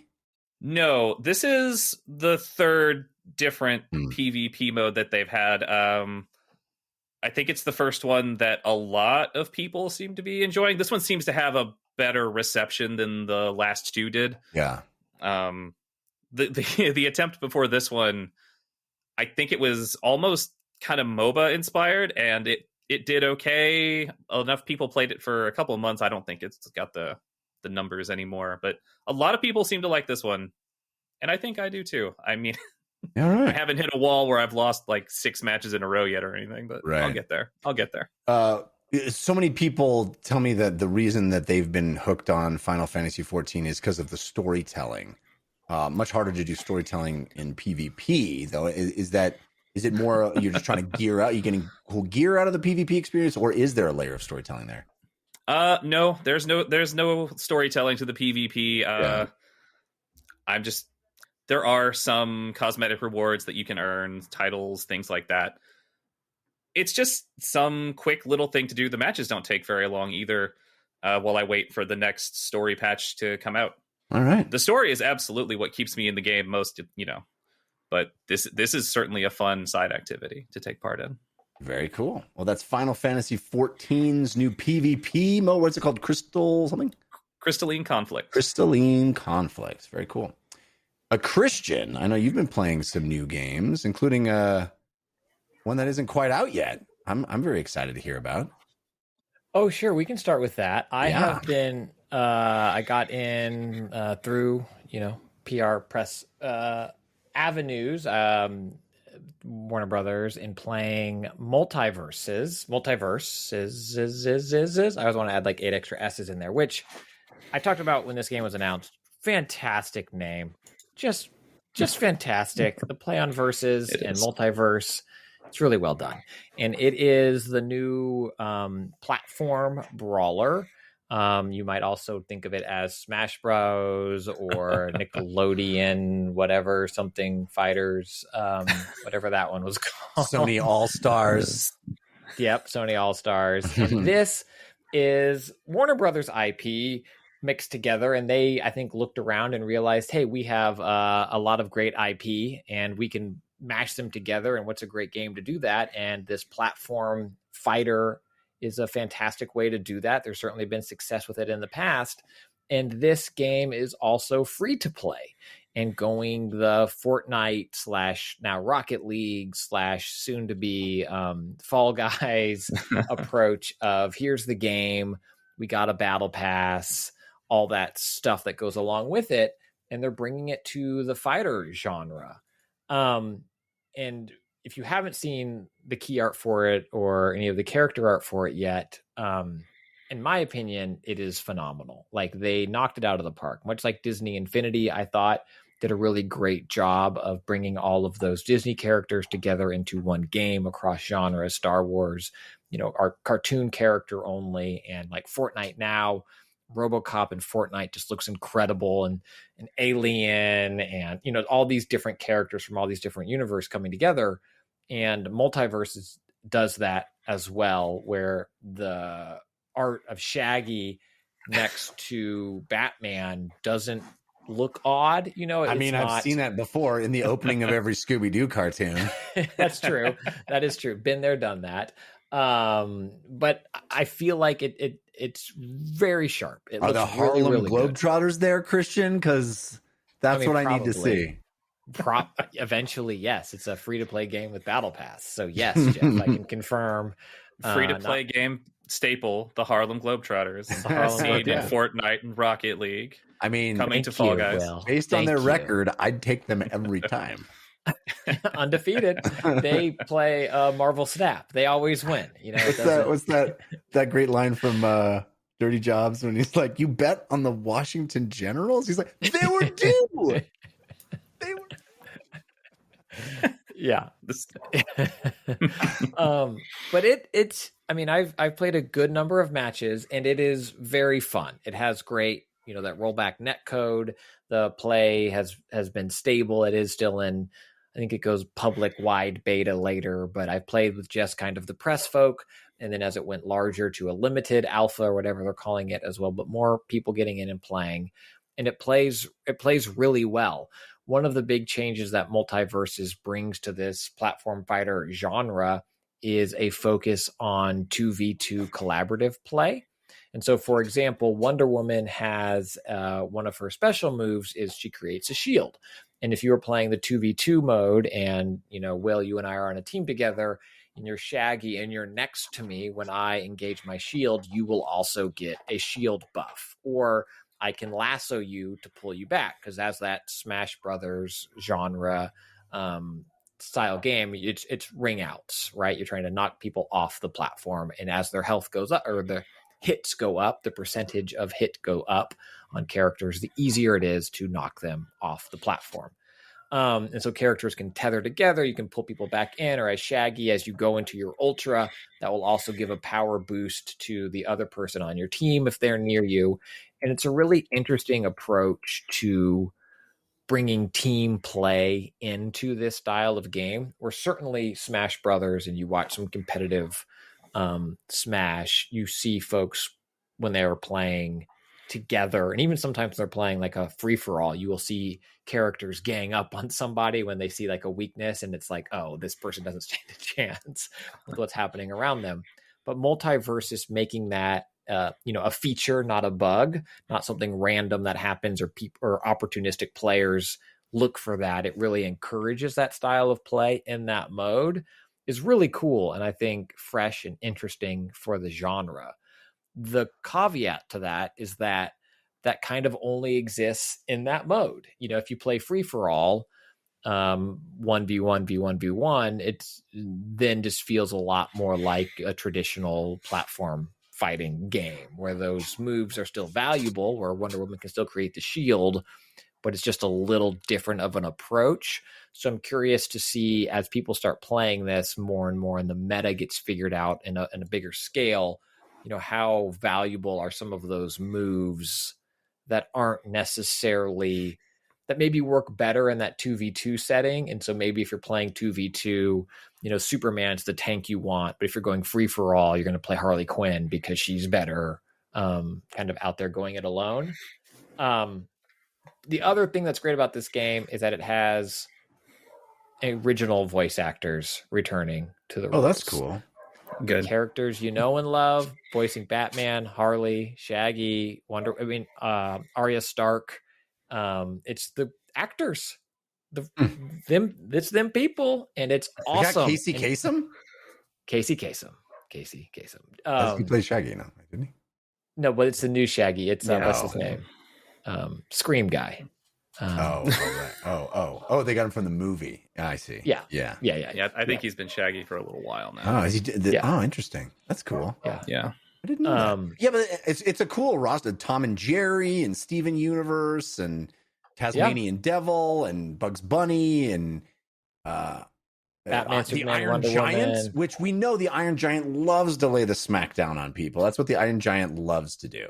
No, this is the third different PvP mode that they've had. I think it's the first one that a lot of people seem to be enjoying. This one seems to have a better reception than the last two did. Yeah. The attempt before this one, I think it was almost kind of MOBA inspired, and it did okay. Enough people played it for a couple of months. I don't think it's got the numbers anymore, but a lot of people seem to like this one, and I think I do too. I mean, all right. I haven't hit a wall where I've lost like 6 matches in a row yet or anything, but right. I'll get there. So many people tell me that the reason that they've been hooked on Final Fantasy 14 is because of the storytelling. Much harder to do storytelling in PvP, though. Is it more you're just trying to gear out? You getting cool gear out of the PvP experience, or is there a layer of storytelling there? No, there's no storytelling to the PvP. There are some cosmetic rewards that you can earn, titles, things like that. It's just some quick little thing to do. The matches don't take very long either, while I wait for the next story patch to come out. All right. The story is absolutely what keeps me in the game most, but this is certainly a fun side activity to take part in. Very cool. Well, that's Final Fantasy 14's new PvP mode. What's it called? Crystalline Conflict. Crystalline Conflict. Very cool. A Christian, I know you've been playing some new games, including one that isn't quite out yet. I'm very excited to hear about. Oh, sure. We can start with that. I have been, I got in through, PR press avenues, Warner Brothers, in playing Multiversus. I always want to add like 8 extra S's in there, which I talked about when this game was announced. Fantastic name. Just fantastic. The play on verses and multiverse. It's really well done. And it is the new platform brawler. You might also think of it as Smash Bros. Or Nickelodeon, whatever, something fighters, whatever that one was called. Sony All-Stars. Yep, Sony All-Stars. And this is Warner Brothers IP mixed together, and they, I think, looked around and realized, hey, we have a lot of great IP, and we can mash them together, and what's a great game to do that? And this platform fighter is a fantastic way to do that. There's certainly been success with it in the past, and this game is also free to play, and going the Fortnite / now Rocket League / soon to be Fall Guys approach of here's the game, we got a battle pass, all that stuff that goes along with it. and they're bringing it to the fighter genre. And if you haven't seen the key art for it or any of the character art for it yet, in my opinion, it is phenomenal. Like, they knocked it out of the park. Much like Disney Infinity, I thought did a really great job of bringing all of those Disney characters together into one game across genres. Star Wars, our cartoon character only, and like Fortnite now, RoboCop and Fortnite just looks incredible, and an Alien, and all these different characters from all these different universes coming together. And Multiversus does that as well, where the art of Shaggy next to Batman doesn't look odd. I've seen that before in the opening of every Scooby-Doo cartoon. That's true. That is true. Been there, done that. But I feel like it's very sharp. It Are looks the Harlem really, really Globetrotters there, Christian? Because that's what I need to see. Eventually, yes. It's a free-to-play game with Battle Pass. So yes, Jeff, I can confirm. Free-to-play game staple, the Harlem Globetrotters. The Harlem Seen in Fortnite and Rocket League. Coming to Fall Guys. Will. Based on their record, I'd take them every time. Undefeated. They play Marvel Snap. They always win. What's that great line from Dirty Jobs when he's like, "You bet on the Washington Generals?" He's like, "They were due." They were. Yeah. But it's. I've played a good number of matches, and it is very fun. It has great, that rollback net code. The play has been stable. It is still in, I think it goes public wide beta later, but I've played with just kind of the press folk. And then as it went larger to a limited alpha or whatever they're calling it as well, but more people getting in and playing, and it plays really well. One of the big changes that Multiversus brings to this platform fighter genre is a focus on 2v2 collaborative play. And so, for example, Wonder Woman has one of her special moves is she creates a shield. And if you were playing the 2v2 mode and, Will, you and I are on a team together and you're Shaggy and you're next to me when I engage my shield, you will also get a shield buff. Or I can lasso you to pull you back, because as that Smash Brothers genre style game, it's ring outs, right? You're trying to knock people off the platform. And as their health goes up, or the hits go up, the percentage of hit go up on characters, the easier it is to knock them off the platform. And so characters can tether together. You can pull people back in, or as Shaggy, as you go into your ultra, that will also give a power boost to the other person on your team if they're near you. And it's a really interesting approach to bringing team play into this style of game. Where certainly Smash Brothers, and you watch some competitive Smash, you see folks when they were playing together, and even sometimes they're playing like a free-for-all, you will see characters gang up on somebody when they see like a weakness, and it's like, oh, this person doesn't stand a chance with what's happening around them. But Multiversus making that a feature, not a bug, not something random that happens, or opportunistic players look for that. It really encourages that style of play in that mode, is really cool, and I think fresh and interesting for the genre. The caveat to that is that kind of only exists in that mode. If you play free for all, 1v1 v1v1, it's then just feels a lot more like a traditional platform fighting game, where those moves are still valuable, where Wonder Woman can still create the shield, but it's just a little different of an approach. So I'm curious to see, as people start playing this more and more and the meta gets figured out in a bigger scale, how valuable are some of those moves that aren't necessarily, that maybe work better in that 2v2 setting. And so maybe if you're playing 2v2, Superman's the tank you want, but if you're going free for all, you're going to play Harley Quinn because she's better, kind of out there going it alone. The other thing that's great about this game is that it has original voice actors returning to the roles. Oh, that's cool. Good. Characters and love, voicing Batman, Harley, Shaggy, Arya Stark. It's the actors, it's them people, and it's awesome. Casey Kasem? Casey Kasem. He plays Shaggy now, didn't he? No, but it's the new Shaggy. It's what's his name? Scream guy. Right. Oh, they got him from the movie. I see. Yeah. Yeah. Yeah, I think he's been Shaggy for a little while now. Oh, is he? Oh, interesting. That's cool. Yeah. I didn't know that. Yeah, but it's a cool roster. Tom and Jerry and Steven Universe and Tasmanian Devil and Bugs Bunny and Batman, the Superman, Iron Wonder Giant, Woman. which we know the Iron Giant loves to lay the smackdown on people. That's what the Iron Giant loves to do.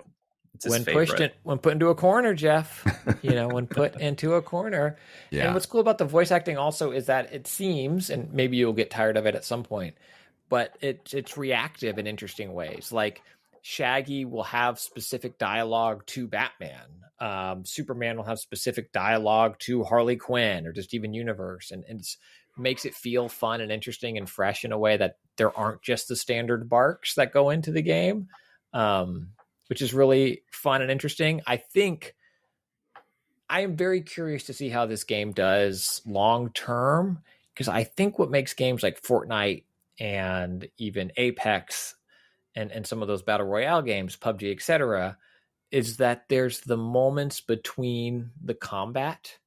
It's his favorite. When put into a corner, Jeff, when put into a corner. Yeah. And what's cool about the voice acting also is that it seems, and maybe you'll get tired of it at some point, but it's reactive in interesting ways. Like Shaggy will have specific dialogue to Batman. Superman will have specific dialogue to Harley Quinn or to Steven Universe. And it makes it feel fun and interesting and fresh in a way that there aren't just the standard barks that go into the game. Which is really fun and interesting. I think I am very curious to see how this game does long term, because I think what makes games like Fortnite and even Apex and some of those battle royale games, PUBG, etc., is that there's the moments between the combat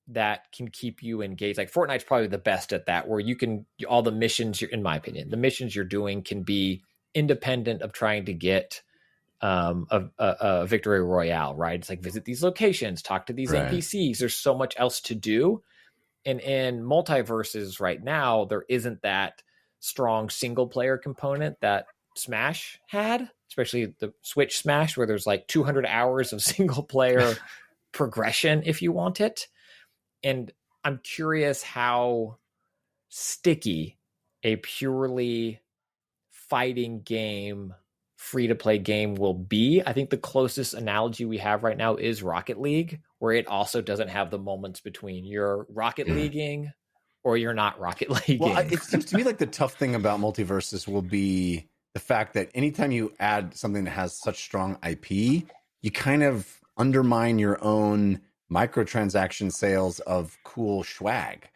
that can keep you engaged. Like Fortnite's probably the best at that, where you can, all the missions, in my opinion, the missions you're doing can be independent of trying to get a victory royale, right? It's like visit these locations, talk to these NPCs. There's so much else to do. And in Multiverses right now, there isn't that strong single player component that Smash had, especially the Switch Smash, where there's like 200 hours of single player progression if you want it. And I'm curious how sticky a purely fighting game, free-to-play game will be. I think the closest analogy we have right now is Rocket League, where it also doesn't have the moments between you're Rocket Leaguing or you're not Rocket Leaguing. Well, it seems to me like the tough thing about Multiversus will be the fact that anytime you add something that has such strong IP, you kind of undermine your own microtransaction sales of cool swag.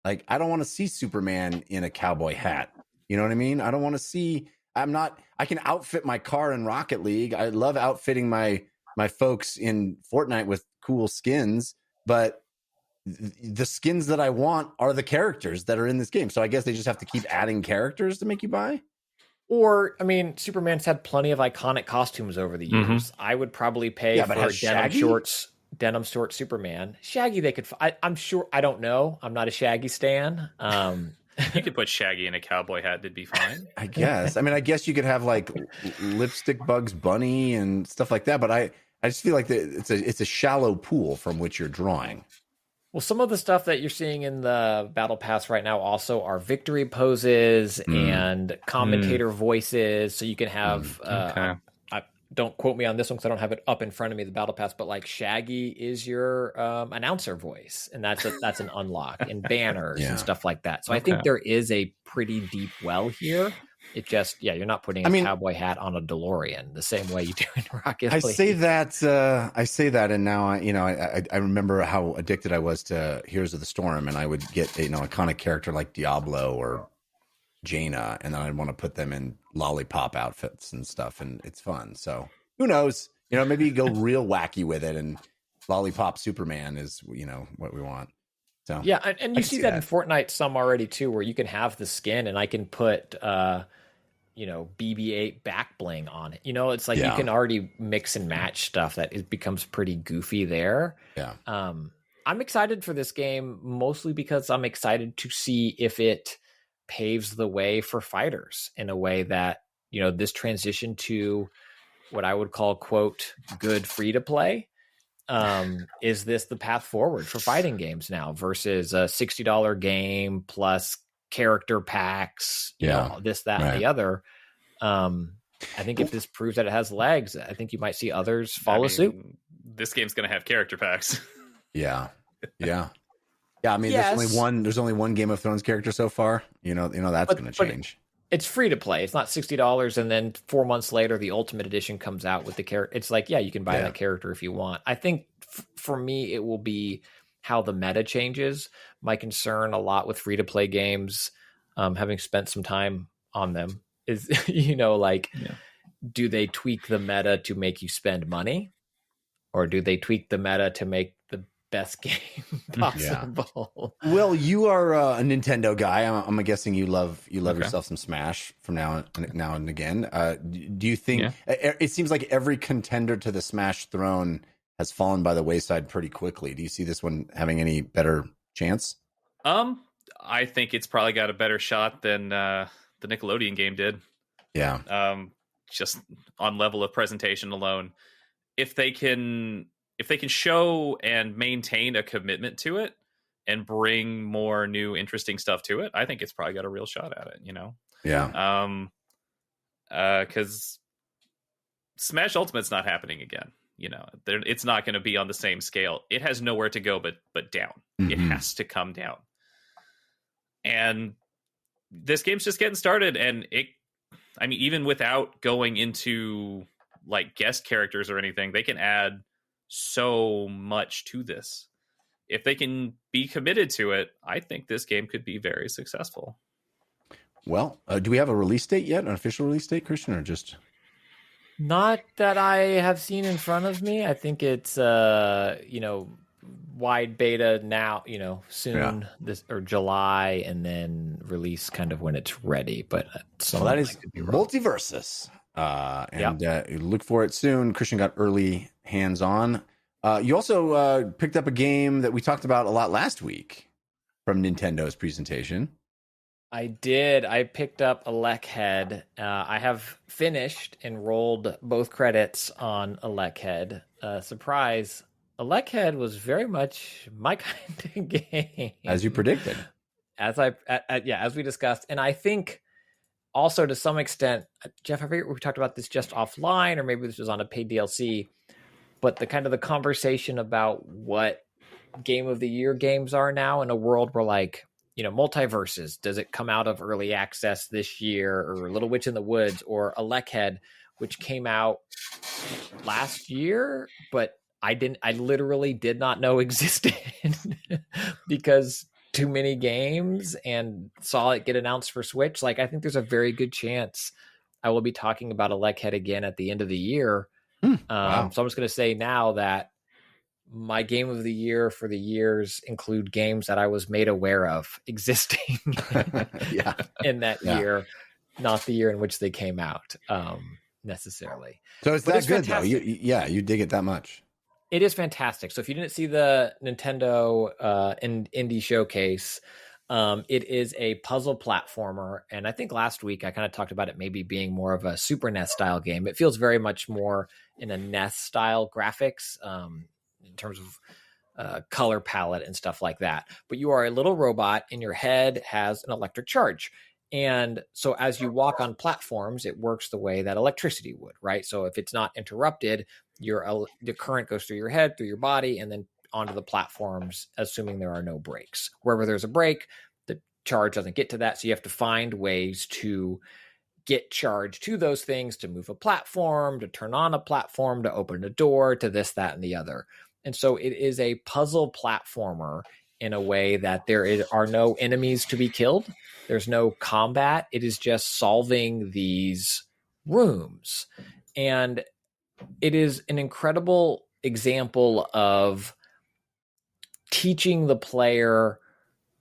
Like, I don't want to see Superman in a cowboy hat. You know what I mean? I don't want to see... I can outfit my car in Rocket League. I love outfitting my folks in Fortnite with cool skins, but the skins that I want are the characters that are in this game. So I guess they just have to keep adding characters to make you buy. Or, I mean, Superman's had plenty of iconic costumes over the years. I would probably pay for denim shorts Superman. Shaggy, they could... I'm sure... I don't know. I'm not a Shaggy stan. You could put Shaggy in a cowboy hat, it'd be fine. I guess. I mean, I guess you could have like lipstick Bugs Bunny and stuff like that, but I just feel like it's a shallow pool from which you're drawing. Well, some of the stuff that you're seeing in the Battle Pass right now also are victory poses and commentator voices. So you can have don't quote me on this one because I don't have it up in front of me, the Battle Pass, but like Shaggy is your announcer voice, and that's an unlock, and banners and stuff like that. So I think there is a pretty deep well here. It just, you're not putting a cowboy hat on a DeLorean the same way you do in Rocket League. I say that, and now I remember how addicted I was to Heroes of the Storm, and I would get iconic character like Diablo or Jaina, and then I'd want to put them in lollipop outfits and stuff, and it's fun. So who knows? Maybe you go real wacky with it, and lollipop Superman is what we want. So yeah, and you see that in Fortnite some already too, where you can have the skin, and I can put BB-8 back bling on it. It's like you can already mix and match stuff that it becomes pretty goofy there. Yeah. I'm excited for this game mostly because I'm excited to see if it paves the way for fighters in a way that, this transition to what I would call, quote, good free to play. Is this the path forward for fighting games now versus a $60 game plus character packs, this, that, and the other? I think if this proves that it has legs, I think you might see others follow suit. This game's going to have character packs. Yeah. I mean, there's only one Game of Thrones character so far. That's going to change. It's free to play. It's not $60, and then 4 months later, the Ultimate Edition comes out with the character. It's like, you can buy that character if you want. I think for me, it will be how the meta changes. My concern a lot with free to play games, having spent some time on them, is do they tweak the meta to make you spend money, or do they tweak the meta to make the best game possible. Well, you are a Nintendo guy. I'm guessing you love Okay. yourself some Smash from now and again. Do you think Yeah. it seems like every contender to the Smash throne has fallen by the wayside pretty quickly? Do you see this one having any better chance? I think it's probably got a better shot than the Nickelodeon game did. Yeah. Just on level of presentation alone. If they can show and maintain a commitment to it and bring more new interesting stuff to it, I think it's probably got a real shot at it, you know? Yeah. Because Smash Ultimate's not happening again. You know, it's not going to be on the same scale. It has nowhere to go but down. Mm-hmm. It has to come down. And this game's just getting started, and even without going into like guest characters or anything, they can add so much to this. If they can be committed to it, I think this game could be very successful. Well, do we have a release date yet? An official release date, Christian, or just? Not that I have seen in front of me. I think it's wide beta now, soon this or July, and then release kind of when it's ready. But So that is Multiversus. Look for it soon. Christian got early hands on. You also picked up a game that we talked about a lot last week from Nintendo's presentation. I did. I picked up Electhead. I have finished and rolled both credits on Electhead. Surprise. Electhead was very much my kind of game. As you predicted. As we discussed. And I think also to some extent, Jeff, I forget we talked about this just offline, or maybe this was on a paid DLC, but the kind of the conversation about what Game of the Year games are now in a world where Multiversus, does it come out of early access this year, or Little Witch in the Woods, or Electhead, which came out last year, but I literally did not know existed because too many games, and saw it get announced for Switch. Like, I think there's a very good chance I will be talking about Electhead again at the end of the year. Wow. So I'm just going to say now that my Game of the Year for the years include games that I was made aware of existing in that year, not the year in which they came out necessarily. So it's good though. You dig it that much. It is fantastic. So if you didn't see the Nintendo Indie Showcase, it is a puzzle platformer. And I think last week I kind of talked about it maybe being more of a Super NES style game. It feels very much more in a NES style graphics in terms of color palette and stuff like that. But you are a little robot, and your head has an electric charge. And so as you walk on platforms, it works the way that electricity would, right? So if it's not interrupted, the current goes through your head, through your body, and then onto the platforms, assuming there are no breaks. Wherever there's a break, the charge doesn't get to that. So you have to find ways to get charge to those things, to move a platform, to turn on a platform, to open a door, to this, that, and the other. And so it is a puzzle platformer in a way that are no enemies to be killed. There's no combat. It is just solving these rooms. And it is an incredible example of teaching the player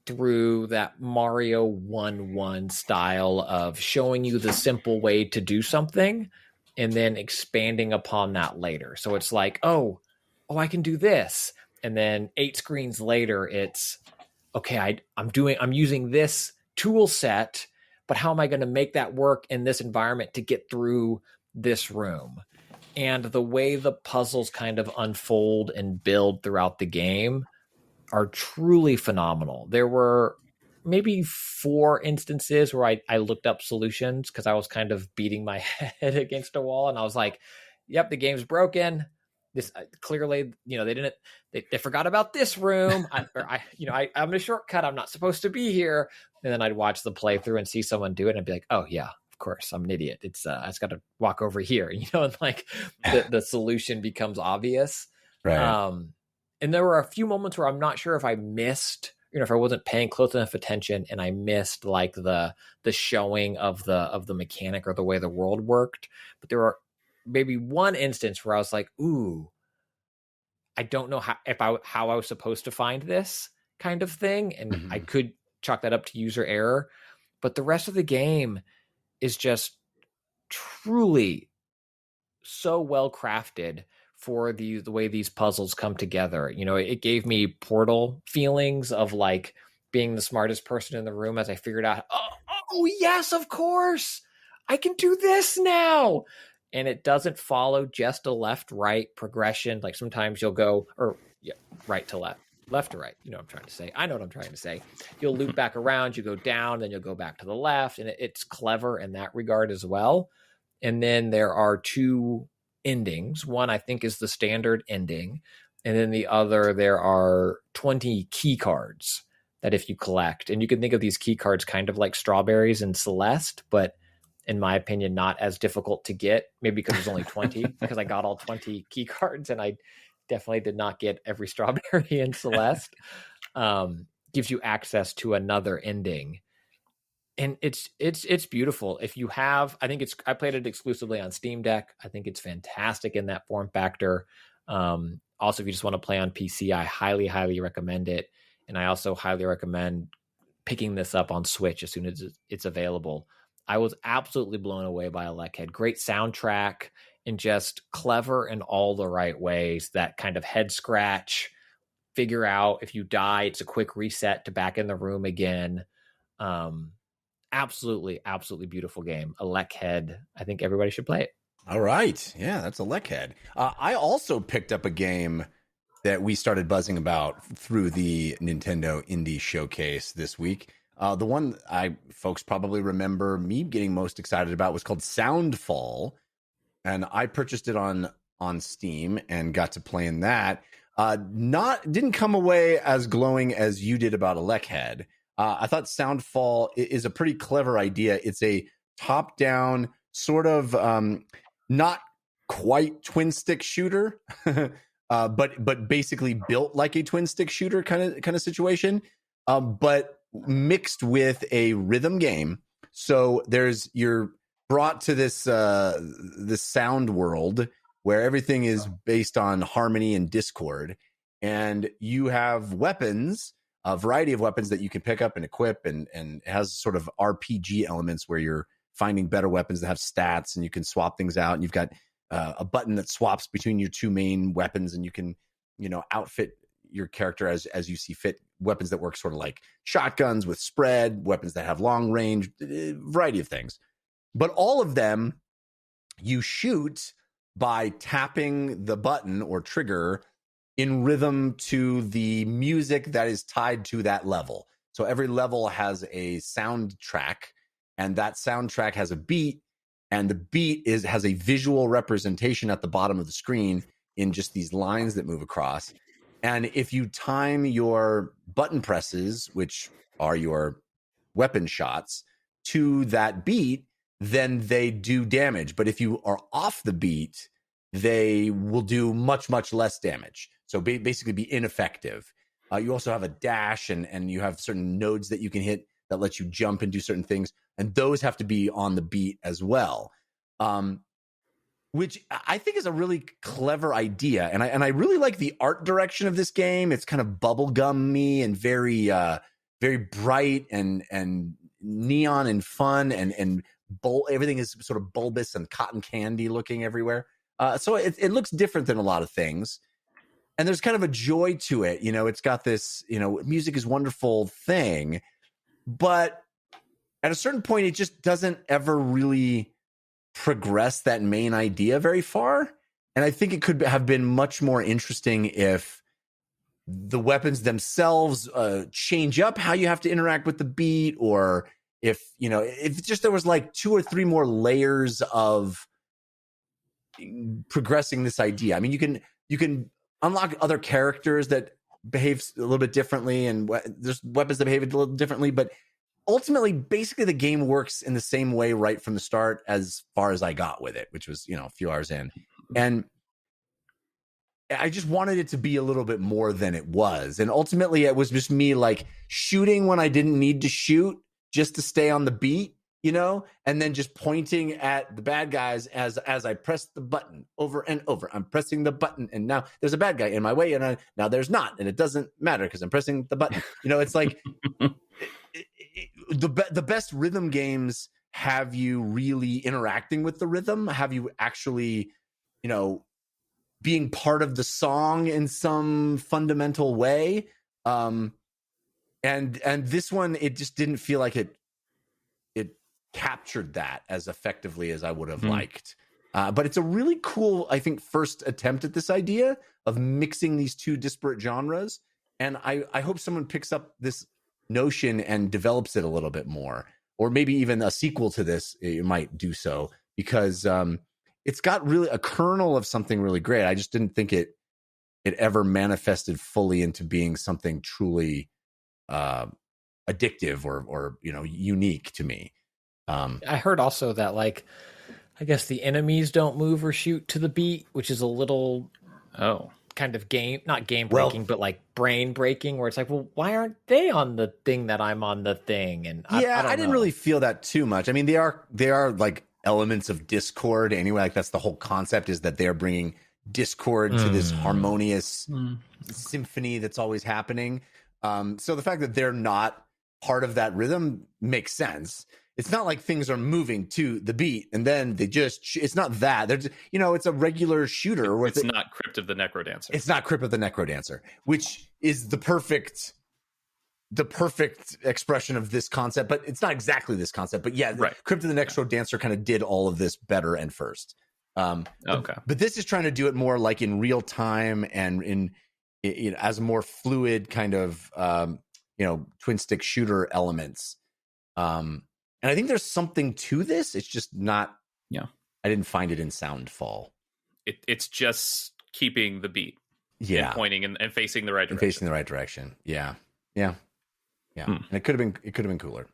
through that Mario 1-1 style of showing you the simple way to do something and then expanding upon that later. So it's like, oh, I can do this. And then 8 screens later, it's okay. I'm using this tool set, but how am I going to make that work in this environment to get through this room? And the way the puzzles kind of unfold and build throughout the game are truly phenomenal. There were maybe 4 instances where I looked up solutions because I was kind of beating my head against a wall, and I was like, yep, the game's broken. This clearly, they forgot about this room. I'm a shortcut. I'm not supposed to be here. And then I'd watch the playthrough and see someone do it, and I'd be like, oh yeah, of course, I'm an idiot. It's I just got to walk over here, and like the solution becomes obvious. Right. And there were a few moments where I'm not sure if I missed, if I wasn't paying close enough attention, and I missed like the showing of the mechanic or the way the world worked. But there were maybe one instance where I was like, ooh, I don't know how I was supposed to find this kind of thing. And I could chalk that up to user error. But the rest of the game is just truly so well crafted for the way these puzzles come together. You know, it gave me Portal feelings of like being the smartest person in the room as I figured out, oh yes, of course, I can do this now. And it doesn't follow just a left-right progression. Like sometimes you'll go, right to left, left to right. You know what I'm trying to say. I know what I'm trying to say. You'll loop back around, you go down, then you'll go back to the left. And it's clever in that regard as well. And then there are two endings. One, I think, is the standard ending. And then the other, there are 20 key cards that if you collect, and you can think of these key cards kind of like strawberries in Celeste, but in my opinion, not as difficult to get, maybe because there's only 20, because I got all 20 key cards and I definitely did not get every strawberry in Celeste. Gives you access to another ending. And it's beautiful. If you have, I played it exclusively on Steam Deck. I think it's fantastic in that form factor. Also, if you just want to play on PC, I highly, highly recommend it. And I also highly recommend picking this up on Switch as soon as it's available. I was absolutely blown away by Electhead. Great soundtrack and just clever in all the right ways. That kind of head scratch, figure out if you die, it's a quick reset to back in the room again. Absolutely, absolutely beautiful game. Electhead. I think everybody should play it. All right. Yeah, that's Electhead. I also picked up a game that we started buzzing about through the Nintendo Indie Showcase this week. The one folks probably remember me getting most excited about was called Soundfall, and I purchased it on Steam and got to play in that. Didn't come away as glowing as you did about Electhead. I thought Soundfall is a pretty clever idea. It's a top-down sort of not quite twin stick shooter, but basically built like a twin stick shooter kind of situation. But mixed with a rhythm game. So you're brought to this sound world where everything is based on harmony and discord, and you have weapons, a variety of weapons that you can pick up and equip, and it has sort of RPG elements where you're finding better weapons that have stats, and you can swap things out, and you've got a button that swaps between your two main weapons, and you can, outfit your character as you see fit. Weapons that work sort of like shotguns with spread, weapons that have long range, variety of things. But all of them you shoot by tapping the button or trigger in rhythm to the music that is tied to that level. So every level has a soundtrack, and that soundtrack has a beat, and the beat has a visual representation at the bottom of the screen in just these lines that move across. And if you time your button presses, which are your weapon shots, to that beat, then they do damage. But if you are off the beat, they will do much, much less damage. So basically be ineffective. You also have a dash, and you have certain nodes that you can hit that let you jump and do certain things. And those have to be on the beat as well. Which I think is a really clever idea. And I really like the art direction of this game. It's kind of bubblegummy and very, very bright and neon and fun, and everything is sort of bulbous and cotton candy looking everywhere. So it looks different than a lot of things. And there's kind of a joy to it. It's got this, music is wonderful thing, but at a certain point, it just doesn't ever really progress that main idea very far. And I think it could have been much more interesting if the weapons themselves change up how you have to interact with the beat, or if just there was like 2 or 3 more layers of progressing this idea. I mean, you can unlock other characters that behave a little bit differently, and there's weapons that behave a little differently, but ultimately, basically, the game works in the same way right from the start as far as I got with it, which was, a few hours in. And I just wanted it to be a little bit more than it was. And ultimately, it was just me like shooting when I didn't need to shoot just to stay on the beat, you know, and then just pointing at the bad guys as I press the button over and over. I'm pressing the button, and now there's a bad guy in my way, and now there's not, and it doesn't matter because I'm pressing the button. You know, it's like the best rhythm games have you really interacting with the rhythm, have you actually, you know, being part of the song in some fundamental way. And this one, it just didn't feel like it captured that as effectively as I would have liked. But it's a really cool, I think, first attempt at this idea of mixing these two disparate genres. And I hope someone picks up this notion and develops it a little bit more, or maybe even a sequel to this, it might do so, because it's got really a kernel of something really great. I just didn't think it ever manifested fully into being something truly addictive or you know, unique to me. I heard also that, like, I guess the enemies don't move or shoot to the beat, which is a little kind of not game breaking, but like brain breaking, where it's like, well, why aren't they on the thing that I'm on the thing? And I didn't really feel that too much. I mean, they are like elements of discord anyway. Like, that's the whole concept, is that they're bringing discord to this harmonious symphony that's always happening. So the fact that they're not part of that rhythm makes sense. It's not like things are moving to the beat and then they just, it's not that. They're just, you know, it's a regular shooter. It's not Crypt of the Necrodancer. It's not Crypt of the Necrodancer, which is the perfect expression of this concept, but it's not exactly this concept. But yeah, right. Crypt of the Necrodancer kind of did all of this better and first. But this is trying to do it more like in real time and in as a more fluid kind of, you know, twin stick shooter elements. And I think there's something to this. It's just not. Yeah, I didn't find it in Soundfall. It's just keeping the beat. Yeah, and pointing and facing the right direction. Facing the right direction. Yeah. And it could have been cooler.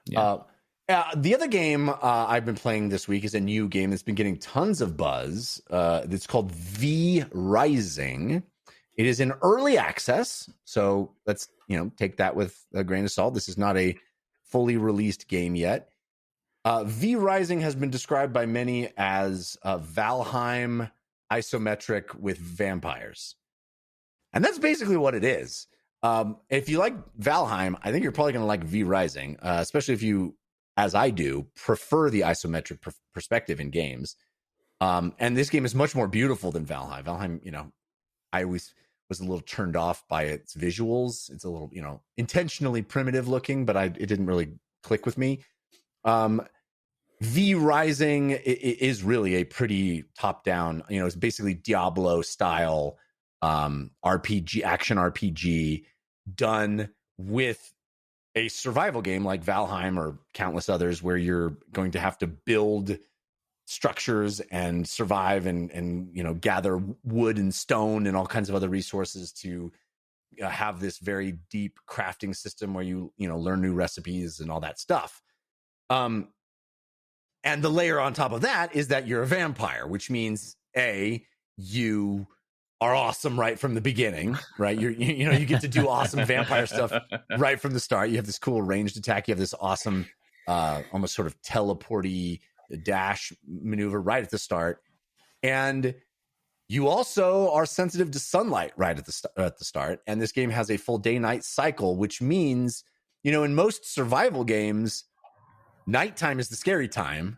Yeah. The other game I've been playing this week is a new game that's been getting tons of buzz. It's called V Rising. It is in early access, so let's take that with a grain of salt. This is not a fully released game yet. V Rising has been described by many as Valheim isometric with vampires. And that's basically what it is. If you like Valheim, I think you're probably going to like V Rising, especially if you, as I do, prefer the isometric perspective in games. And this game is much more beautiful than Valheim. Valheim, I always was a little turned off by its visuals. It's a little, intentionally primitive looking, but it didn't really click with me. V Rising is really a pretty top-down, it's basically Diablo style RPG, action RPG done with a survival game like Valheim or countless others, where you're going to have to build structures and survive and gather wood and stone and all kinds of other resources to have this very deep crafting system where you learn new recipes and all that stuff. And the layer on top of that is that you're a vampire, which means you are awesome right from the beginning, right? You get to do awesome vampire stuff right from the start. You have this cool ranged attack. You have this awesome almost sort of teleporty dash maneuver right at the start, and you also are sensitive to sunlight right at the start. And this game has a full day-night cycle, which means in most survival games, nighttime is the scary time,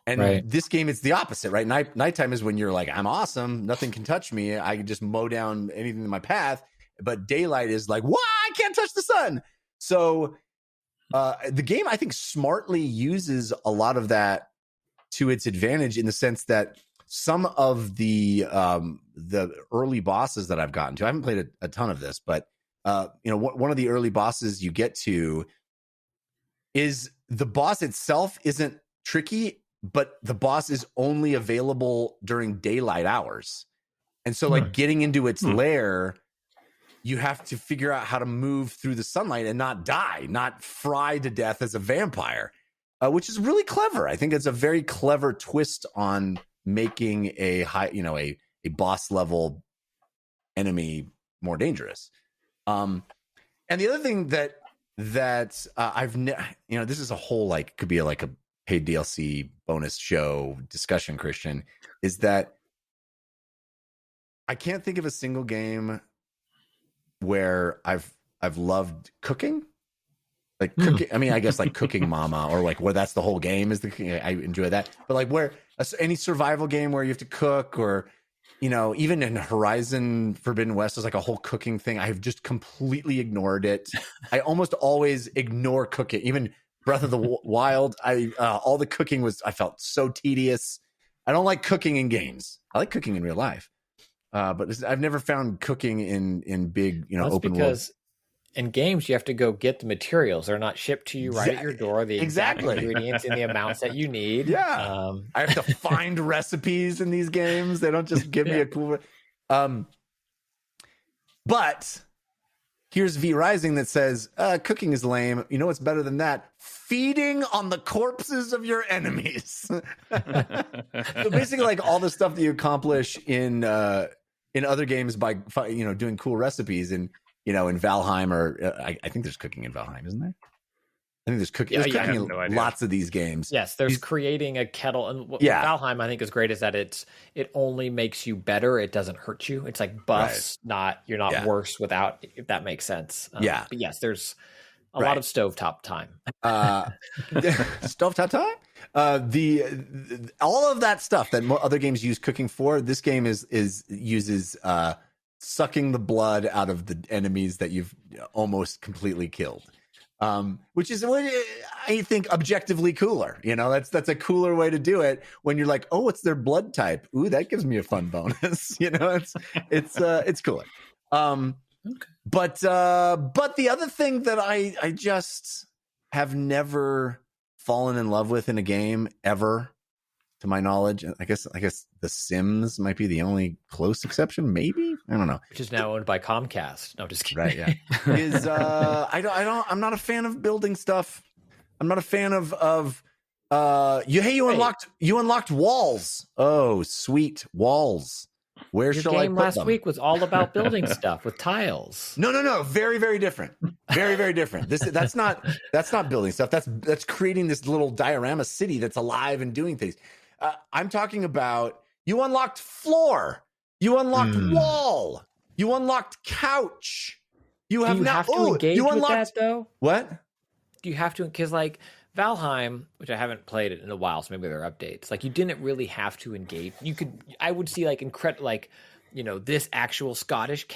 and this game it's the opposite, right? Nighttime is when you're like, I'm awesome, nothing can touch me, I can just mow down anything in my path. But daylight is like, what? I can't touch the sun. So the game, I think, smartly uses a lot of that to its advantage, in the sense that some of the early bosses that I've gotten to, I haven't played a ton of this, but one of the early bosses you get to is the boss itself isn't tricky, but the boss is only available during daylight hours. And so like getting into its lair, you have to figure out how to move through the sunlight and not die, not fry to death as a vampire. Which is really clever. I think it's a very clever twist on making a high, a boss level enemy more dangerous. And the other thing that I've this is a whole could be like a paid DLC bonus show discussion, Christian, is that I can't think of a single game where I've loved cooking. Like cooking, I mean, I guess like Cooking Mama, or like where that's the whole game is I enjoy that. But like where any survival game where you have to cook, or even in Horizon Forbidden West, there's like a whole cooking thing. I have just completely ignored it. I almost always ignore cooking. Even Breath of the Wild, all the cooking I felt so tedious. I don't like cooking in games. I like cooking in real life, but I've never found cooking in big open world. In games, you have to go get the materials. They're not shipped to you right at your door. The exact ingredients and the amounts that you need. Yeah. I have to find recipes in these games. They don't just give me a cool... But here's V Rising that says, cooking is lame. You know what's better than that? Feeding on the corpses of your enemies. So basically, like all the stuff that you accomplish in other games by doing cool recipes, and in Valheim, or I think there's cooking in Valheim, isn't there? I think there's cooking. There's cooking in lots of these games. Yes, there's creating a kettle, and what Valheim I think is great is that it only makes you better. It doesn't hurt you. It's like buffs, you're not worse without. If that makes sense. But yes, there's a lot of stovetop time. Stovetop time. All of that stuff that other games use cooking for, this game uses sucking the blood out of the enemies that you've almost completely killed, which is what I think objectively cooler. That's a cooler way to do it when you're like, oh, it's their blood type. Ooh, that gives me a fun bonus. It's cooler. But the other thing that I just have never fallen in love with in a game ever, to my knowledge, I guess The Sims might be the only close exception. Maybe, I don't know. Which is now owned by Comcast. No, just kidding. Right? Yeah. I'm not a fan of building stuff. I'm not a fan of you unlocked walls. Oh, sweet walls. Where Your shall I game put last them? week was all about building stuff with tiles. No. Very, very different. Very, very different. That's not building stuff. That's creating this little diorama city that's alive and doing things. I'm talking about you unlocked floor, you unlocked wall, you unlocked couch. You have to engage with that though. What? Do you have to? Because like Valheim, which I haven't played it in a while, so maybe there are updates. Like you didn't really have to engage. I would see like this actual Scottish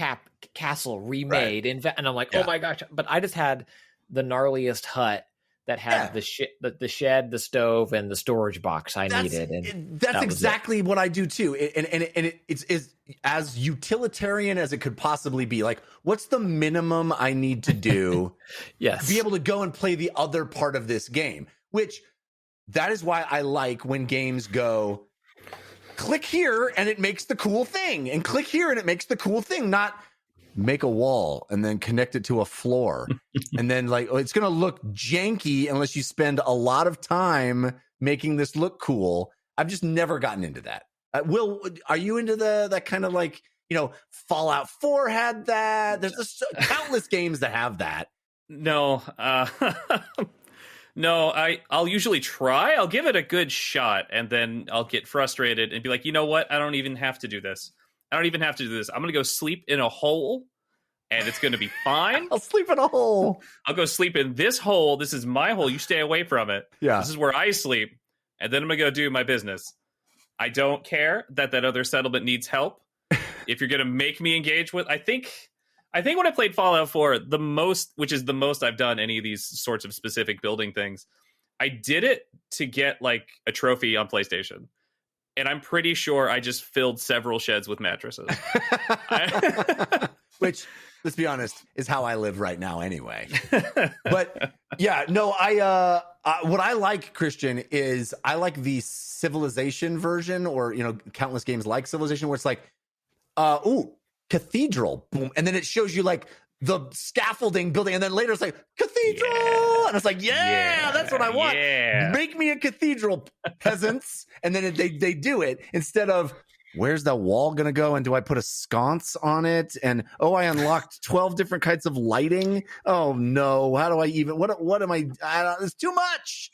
castle remade, and I'm like, oh my gosh! But I just had the gnarliest hut that had the shed, the stove, and the storage box I needed. And that's exactly what I do too. And it's as utilitarian as it could possibly be. Like, what's the minimum I need to do to be able to go and play the other part of this game? Which that is why I like when games go, click here and it makes the cool thing, and click here and it makes the cool thing, not make a wall and then connect it to a floor. And then it's going to look janky unless you spend a lot of time making this look cool. I've just never gotten into that. Will, are you into that kind of Fallout 4 had that? There's countless games that have that. No, no, I'll usually try. I'll give it a good shot, and then I'll get frustrated and be like, you know what? I don't even have to do this. I'm going to go sleep in a hole, and it's going to be fine. I'll sleep in a hole. I'll go sleep in this hole. This is my hole. You stay away from it. Yeah. This is where I sleep, and then I'm going to go do my business. I don't care that other settlement needs help. If you're going to make me engage with, I think when I played Fallout 4, the most, which is the most I've done any of these sorts of specific building things, I did it to get a trophy on PlayStation. And I'm pretty sure I just filled several sheds with mattresses. Which, let's be honest, is how I live right now anyway. But yeah, no, what I like, Christian, is I like the Civilization version, or, countless games like Civilization, where it's like, cathedral, boom. And then it shows you the scaffolding building, and then later it's like cathedral, and it's like, that's what I want. Make me a cathedral, peasants. And then they do it instead of, where's the wall gonna go, and do I put a sconce on it? And I unlocked 12 different kinds of lighting. Oh no, how do I even? What am I? It's too much.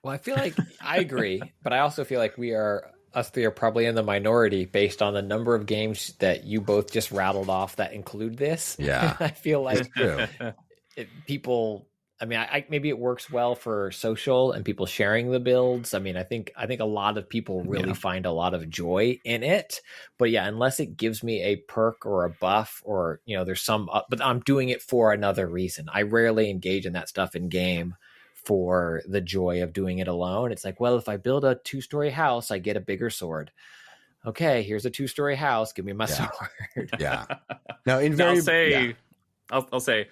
Well, I feel like I agree, but I also feel like us three are probably in the minority based on the number of games that you both just rattled off that include this. Yeah. I feel like True. people. I mean, maybe it works well for social and people sharing the builds. I mean, I think a lot of people really find a lot of joy in it. But yeah, unless it gives me a perk or a buff, or there's some, but I'm doing it for another reason. I rarely engage in that stuff in game for the joy of doing it alone. It's like, well, if I build a 2-story house, I get a bigger sword. Okay, here's a 2-story house. Give me my sword. Yeah. Now, I'll say,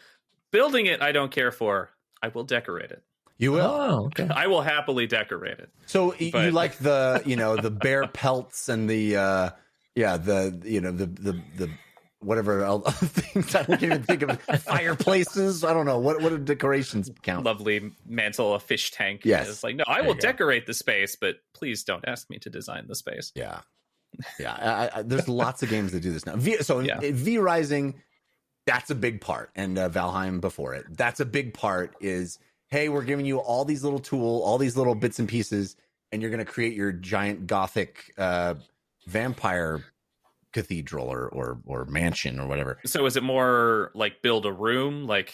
building it, I don't care for. I will decorate it. You will. Oh, okay. I will happily decorate it. So you like the the bear pelts and the whatever other things, I can't even think of it. Fireplaces. I don't know what do decorations count. Lovely mantle, a fish tank. Yes. It's like, no, I will decorate the space, but please don't ask me to design the space. Yeah. There's lots of games that do this now. V Rising, that's a big part, and Valheim before it. That's a big part. Is, hey, we're giving you all these little bits and pieces, and you're going to create your giant gothic vampire cathedral or mansion or whatever. So is it more like build a room, like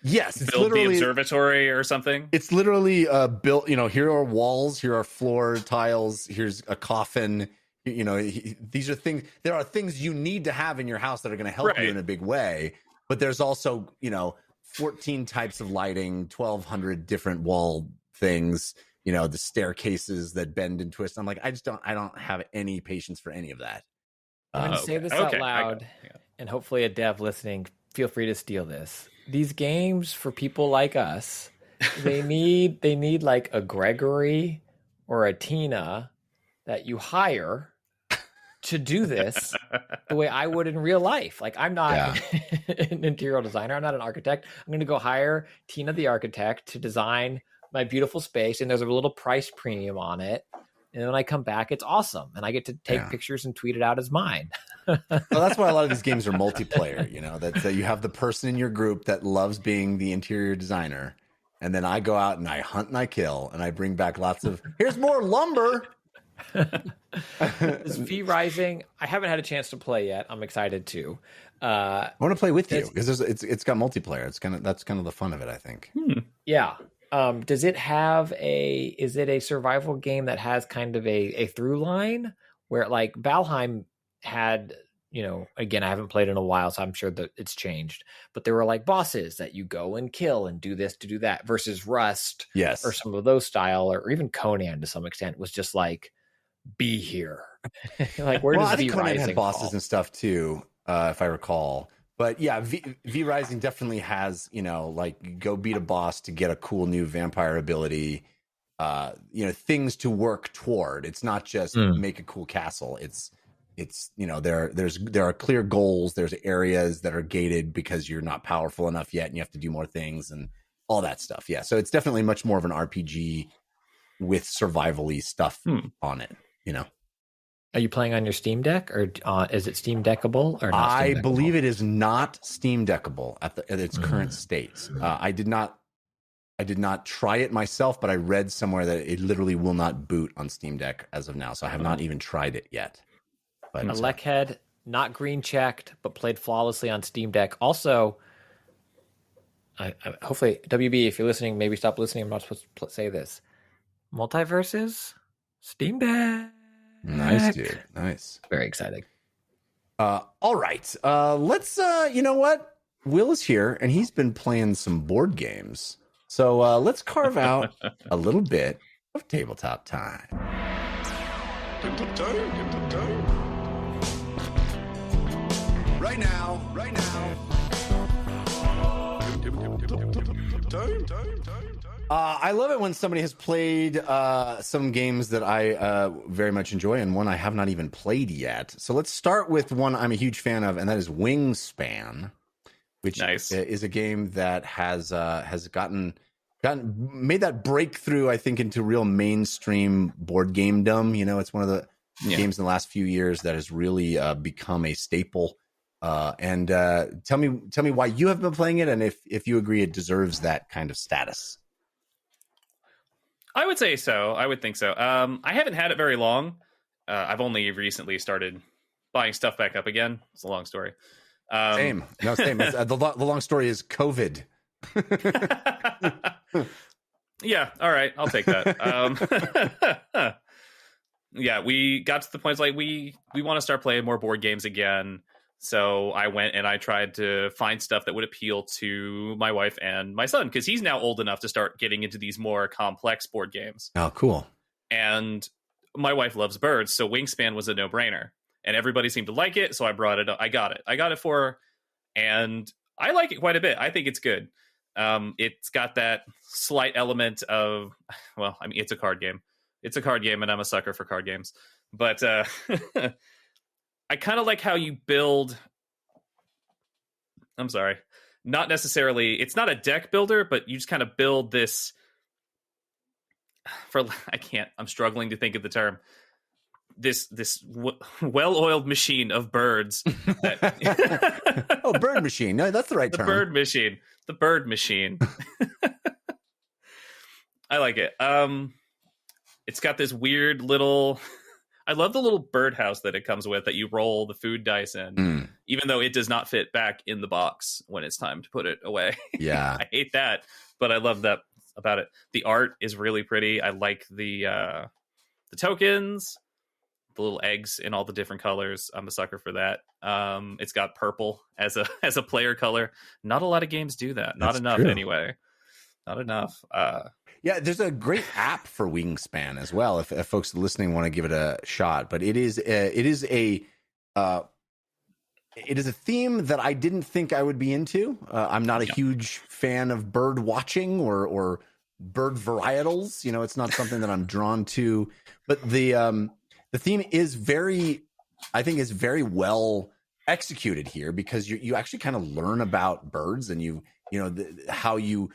yes, it's build the observatory or something? It's literally built. Here are walls, here are floor tiles, here's a coffin. These are things. There are things you need to have in your house that are going to help you in a big way. But there's also 14 types of lighting, 1,200 different wall things. The staircases that bend and twist. I'm like, I don't have any patience for any of that. I'm going to say this out loud, and hopefully a dev listening, feel free to steal this. These games, for people like us, they need like a Gregory or a Tina that you hire to do this the way I would in real life. Like, I'm not an interior designer. I'm not an architect. I'm going to go hire Tina the architect to design my beautiful space, and there's a little price premium on it. And when I come back, it's awesome. And I get to take pictures and tweet it out as mine. Well, that's why a lot of these games are multiplayer, that you have the person in your group that loves being the interior designer. And then I go out and I hunt and I kill, and I bring back lots of, here's more lumber. This V Rising, I haven't had a chance to play yet. I'm excited to. I want to play with you because it's got multiplayer. That's kind of the fun of it, I think. Yeah. Does it have is it a survival game that has kind of a through line where, like, Valheim had, again, I haven't played in a while, so I'm sure that it's changed, but there were like bosses that you go and kill and do this to do that, versus Rust, or some of those style, or even Conan to some extent was just like, be here. Like, where does I think V Conan Rising had bosses fall? and stuff too, if I recall. But yeah, V Rising definitely has, like, go beat a boss to get a cool new vampire ability, things to work toward. It's not just make a cool castle. It's there are clear goals. There's areas that are gated because you're not powerful enough yet, and you have to do more things and all that stuff. Yeah, so it's definitely much more of an RPG with survival-y stuff on it. Are you playing on your Steam Deck, or is it Steam Deckable or not? I believe it is not Steam Deckable at its current state. I did not try it myself, but I read somewhere that it literally will not boot on Steam Deck as of now. So I have not even tried it yet. But a Leckhead, not green checked, but played flawlessly on Steam Deck. Also, hopefully, WB, if you're listening, maybe stop listening. I'm not supposed to say this. Multiversus, Steam Deck. Nice, dude. Nice. Very exciting. All right. Let's, you know what? Will is here, and he's been playing some board games. So let's carve out a little bit of tabletop time. Right now. I love it when somebody has played some games that I very much enjoy, and one I have not even played yet. So let's start with one I'm a huge fan of, and that is Wingspan, which is a game that has made that breakthrough, I think, into real mainstream board gamedom. It's one of the games in the last few years that has really become a staple. And tell me why you have been playing it, and if you agree it deserves that kind of status. I would say so. I would think so. I haven't had it very long. I've only recently started buying stuff back up again. It's a long story. Same. No, same. The long story is COVID. Yeah. All right. I'll take that. Yeah, we got to the point like we want to start playing more board games again. So I went and I tried to find stuff that would appeal to my wife and my son, because he's now old enough to start getting into these more complex board games. Oh, cool. And my wife loves birds, so Wingspan was a no-brainer. And everybody seemed to like it, so I brought it up. I got it for her, and I like it quite a bit. I think it's good. It's got that slight element of, well, I mean, it's a card game. It's a card game, and I'm a sucker for card games. But I kind of like how you build. I'm sorry. Not necessarily. It's not a deck builder, but you just kind of build this. I'm struggling to think of the term. This well-oiled machine of birds. Oh, bird machine. No, that's the right term. The bird machine. I like it. It's got this weird little. I love the little birdhouse that it comes with that you roll the food dice in, even though it does not fit back in the box when it's time to put it away. Yeah. I hate that, but I love that about it. The art is really pretty. I like the tokens, the little eggs in all the different colors. I'm a sucker for that. It's got purple as a player color. Not a lot of games do that. Not enough, true. anyway. Not enough. Yeah, there's a great app for Wingspan as well. If folks listening want to give it a shot, but it is a theme that I didn't think I would be into. I'm not a huge fan of bird watching or bird varietals. You know, it's not something that I'm drawn to. But the theme is very well executed here, because you actually kind of learn about birds, and how you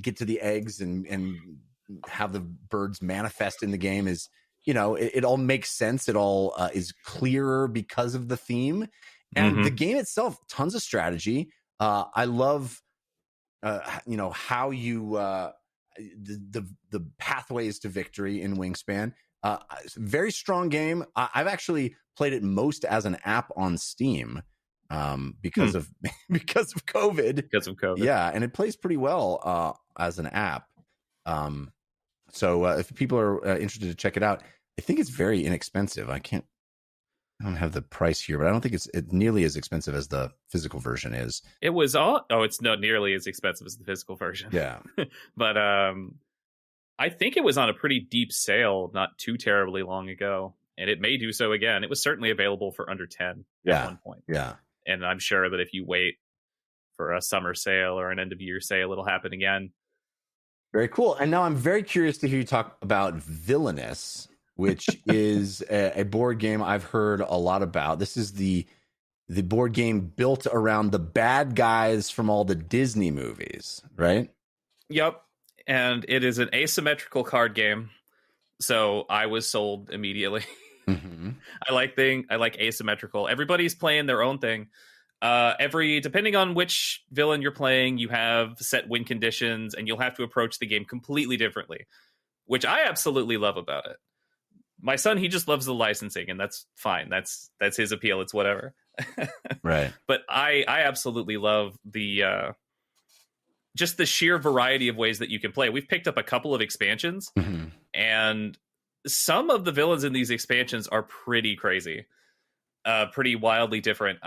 get to the eggs and have the birds manifest in the game is, it all makes sense. It all is clearer because of the theme, and the game itself, tons of strategy. I love, how you, the pathways to victory in Wingspan. Very strong game. I've actually played it most as an app on Steam. Because of COVID. Because of COVID. Yeah, and it plays pretty well as an app. So if people are interested to check it out, I think it's very inexpensive. I don't have the price here, but I don't think it's nearly as expensive as the physical version is. It was it's not nearly as expensive as the physical version. Yeah. But I think it was on a pretty deep sale not too terribly long ago, and it may do so again. It was certainly available for under 10 at one point. Yeah. And I'm sure that if you wait for a summer sale or an end of year sale, it'll happen again. Very cool. And now I'm very curious to hear you talk about Villainous, which is a board game I've heard a lot about. This is the board game built around the bad guys from all the Disney movies, right? Yep. And it is an asymmetrical card game. So I was sold immediately. Mm-hmm. I like asymmetrical. Everybody's playing their own thing. Depending on which villain you're playing, you have set win conditions, and you'll have to approach the game completely differently, which I absolutely love about it. My son, he just loves the licensing, and that's fine. That's his appeal. It's whatever. Right. But I absolutely love just the sheer variety of ways that you can play. We've picked up a couple of expansions, and some of the villains in these expansions are pretty crazy, pretty wildly different.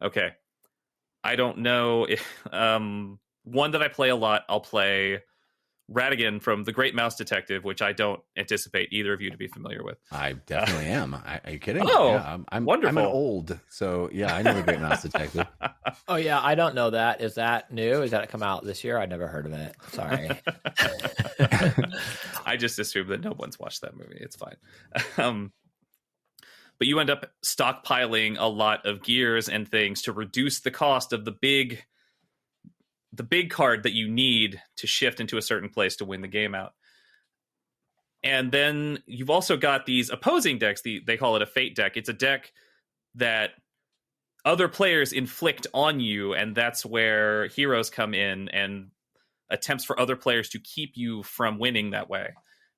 Okay. I don't know if, one that I play a lot, I'll play Ratigan from The Great Mouse Detective, which I don't anticipate either of you to be familiar with. I definitely am. Are you kidding? Oh, yeah, I'm wonderful. I'm an old, so yeah, I know The Great Mouse Detective. Oh yeah, I don't know that. Is that new? Is that come out this year? I never heard of it. Sorry. I just assume that no one's watched that movie. It's fine. But you end up stockpiling a lot of gears and things to reduce the cost of the big card that you need to shift into a certain place to win the game out. And then you've also got these opposing decks. They call it a fate deck. It's a deck that other players inflict on you, and that's where heroes come in and attempts for other players to keep you from winning that way.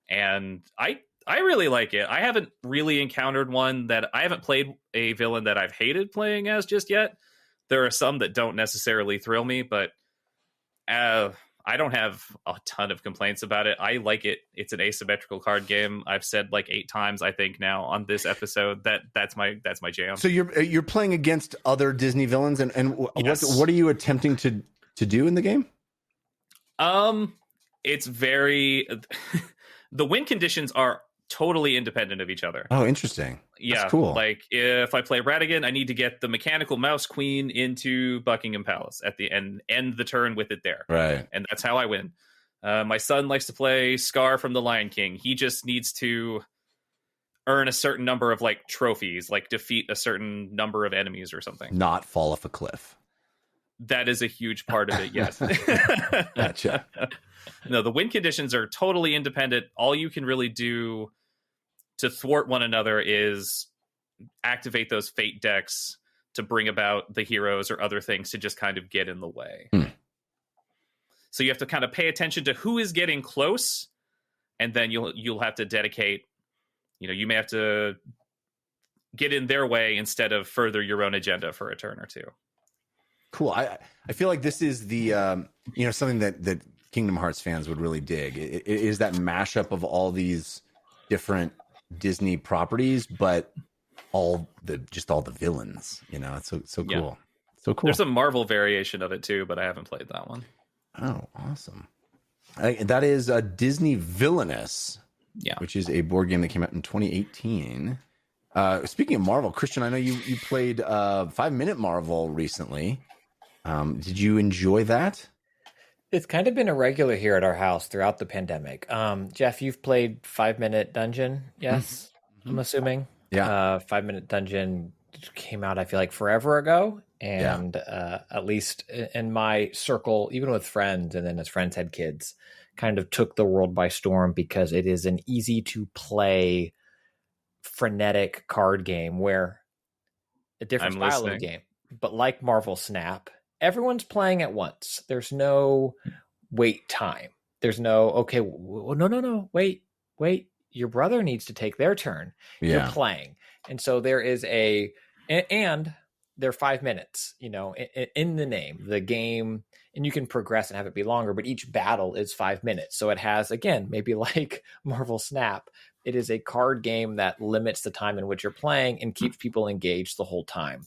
And I really like it. I haven't really encountered one that I haven't played a villain that I've hated playing as just yet. There are some that don't necessarily thrill me, but I don't have a ton of complaints about it. I like it. It's an asymmetrical card game. I've said like 8 times, I think, now on this episode that's my jam. So you're playing against other Disney villains, and Yes. what are you attempting to do in the game? It's very the win conditions are totally independent of each other. Oh, interesting. Yeah, That's cool. Like if I play Ratigan, I need to get the mechanical mouse queen into Buckingham Palace at the end the turn with it there. Right. And that's how I win. My son likes to play Scar from the Lion King. He just needs to earn a certain number of like trophies, like defeat a certain number of enemies or something. Not fall off a cliff. That is a huge part of it, yes. Gotcha. No, the win conditions are totally independent. All you can really do to thwart one another is activate those fate decks to bring about the heroes or other things to just kind of get in the way. So you have to kind of pay attention to who is getting close, and then you'll have to dedicate, you may have to get in their way instead of further your own agenda for a turn or two. Cool. I feel like this is the something that Kingdom Hearts fans would really dig. It is that mashup of all these different Disney properties, but all the villains. It's so cool. Yeah. So cool. There's a Marvel variation of it too, but I haven't played that one. Oh, awesome. That is a Disney Villainous, which is a board game that came out in 2018. Speaking of Marvel, Christian, I know you played 5 Minute Marvel recently. Did you enjoy that? It's kind of been a regular here at our house throughout the pandemic. Jeff, you've played 5 Minute Dungeon, yes? Mm-hmm. I'm assuming. Yeah. 5 Minute Dungeon came out, I feel like, forever ago. And at least in my circle, even with friends, and then as friends had kids, kind of took the world by storm because it is an easy to play, frenetic card game where a different style of game. But like Marvel Snap, everyone's playing at once. There's no wait time. There's no, okay, no, wait. Your brother needs to take their turn. You're playing. And so there is and they're 5 minutes, in the name, the game, and you can progress and have it be longer, but each battle is 5 minutes. So it has, again, maybe like Marvel Snap, it is a card game that limits the time in which you're playing and keeps people engaged the whole time.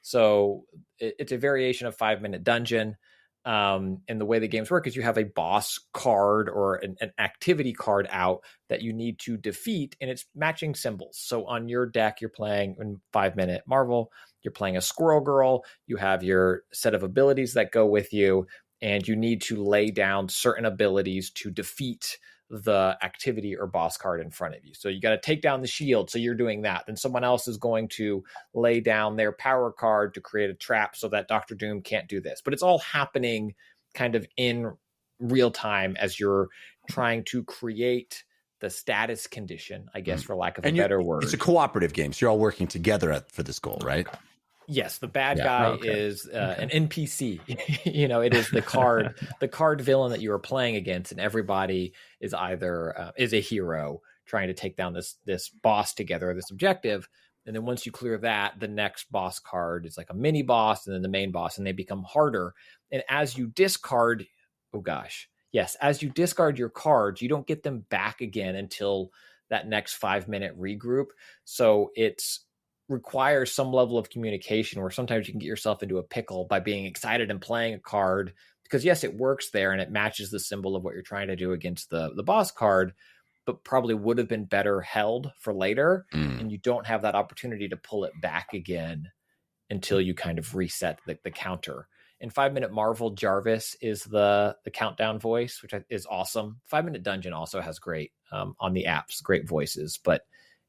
So it's a variation of 5 Minute Dungeon. And the way the games work is you have a boss card or an activity card out that you need to defeat, and it's matching symbols. So on your deck, you're playing in 5 Minute Marvel, you're playing a Squirrel Girl, you have your set of abilities that go with you, and you need to lay down certain abilities to defeat the activity or boss card in front of you. So you got to take down the shield. So you're doing that. Then someone else is going to lay down their power card to create a trap so that Dr. Doom can't do this. But it's all happening kind of in real time as you're trying to create the status condition, I guess, for lack of a better word. It's a cooperative game. So you're all working together for this goal, right? Yes, the bad guy is an NPC. It is the card villain that you are playing against, and everybody is either is a hero trying to take down this boss together, this objective. And then once you clear that, the next boss card is like a mini boss, and then the main boss, and they become harder. And as you discard, as you discard your cards, you don't get them back again until that next 5 minute regroup. So it's requires some level of communication where sometimes you can get yourself into a pickle by being excited and playing a card because yes, it works there and it matches the symbol of what you're trying to do against the boss card, but probably would have been better held for later. And you don't have that opportunity to pull it back again until you kind of reset the counter. In 5 Minute Marvel, Jarvis is the countdown voice, which is awesome. 5 Minute Dungeon also has great on the apps, great voices, but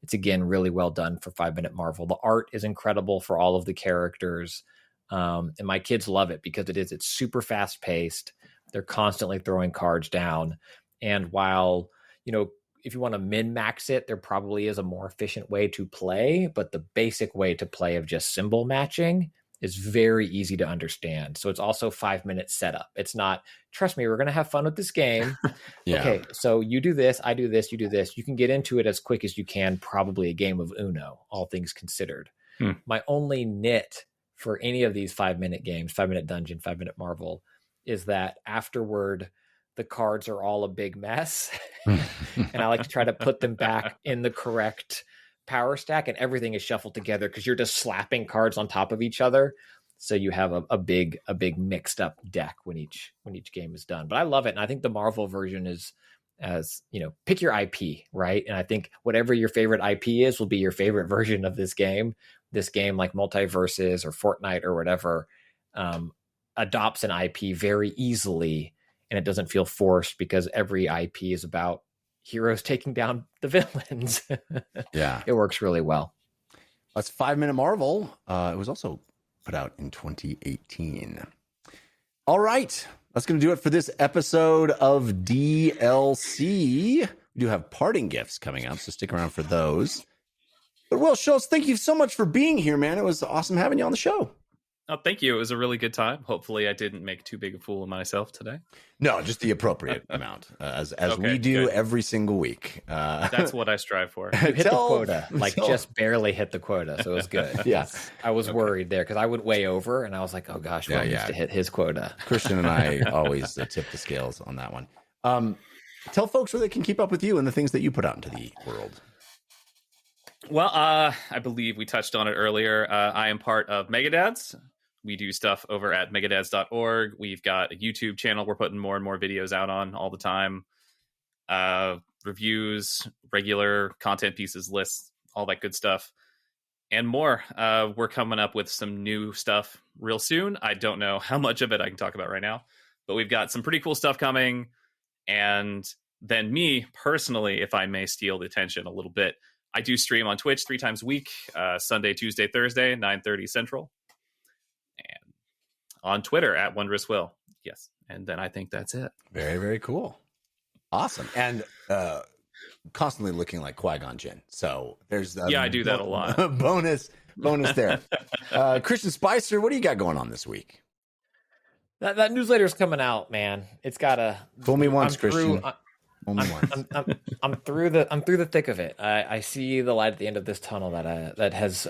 it's, again, really well done for 5 Minute Marvel. The art is incredible for all of the characters. And my kids love it because it's super fast paced. They're constantly throwing cards down. And while, if you want to min-max it, there probably is a more efficient way to play. But the basic way to play of just symbol matching is very easy to understand. So it's also 5-minute setup. It's not, trust me, we're going to have fun with this game. Yeah. Okay, so you do this, I do this, you do this. You can get into it as quick as you can, probably a game of Uno, all things considered. My only nit for any of these 5-minute games, 5-minute Dungeon, 5-minute Marvel, is that afterward, the cards are all a big mess. And I like to try to put them back in the correct power stack, and everything is shuffled together because you're just slapping cards on top of each other. So you have a big mixed up deck when each game is done. But I love it. And I think the Marvel version is, as you know, pick your IP, right? And I think whatever your favorite IP is will be your favorite version of this game. This game, like Multiversus or Fortnite or whatever, adopts an IP very easily, and it doesn't feel forced because every IP is about heroes taking down the villains. Yeah. It works really well. That's 5-minute Marvel. It was also put out in 2018. All right. That's going to do it for this episode of DLC. We do have parting gifts coming up, so stick around for those. But Will Schulz, thank you so much for being here, man. It was awesome having you on the show. Oh, thank you. It was a really good time. Hopefully I didn't make too big a fool of myself today. No, just the appropriate amount, as Okay, we do good. every single week. That's what I strive for. You hit the quota, just barely hit the quota, so it was good. Yes. I was worried there because I would weigh over, and I was like, oh gosh, Will needs to hit his quota. Christian and I always tip the scales on that one. Tell folks where they can keep up with you and the things that you put out into the world. Well, I believe we touched on it earlier. I am part of MegaDads. We do stuff over at megadads.org. We've got a YouTube channel we're putting more and more videos out on all the time. Reviews, regular content pieces, lists, all that good stuff. And more. We're coming up with some new stuff real soon. I don't know how much of it I can talk about right now, but we've got some pretty cool stuff coming. And then me, personally, if I may steal the attention a little bit, I do stream on Twitch 3 times a week, Sunday, Tuesday, Thursday, 9:30 Central. And on Twitter at Wondrous Will. Yes. And then I think that's it. Very, very cool. Awesome. And constantly looking like Qui-Gon Jinn. So there's yeah, I do that a lot. bonus there. Christian Spicer, what do you got going on this week? That newsletter's coming out, man. It's got a Fool me once, Christian. I'm through the thick of it. I see the light at the end of this tunnel that has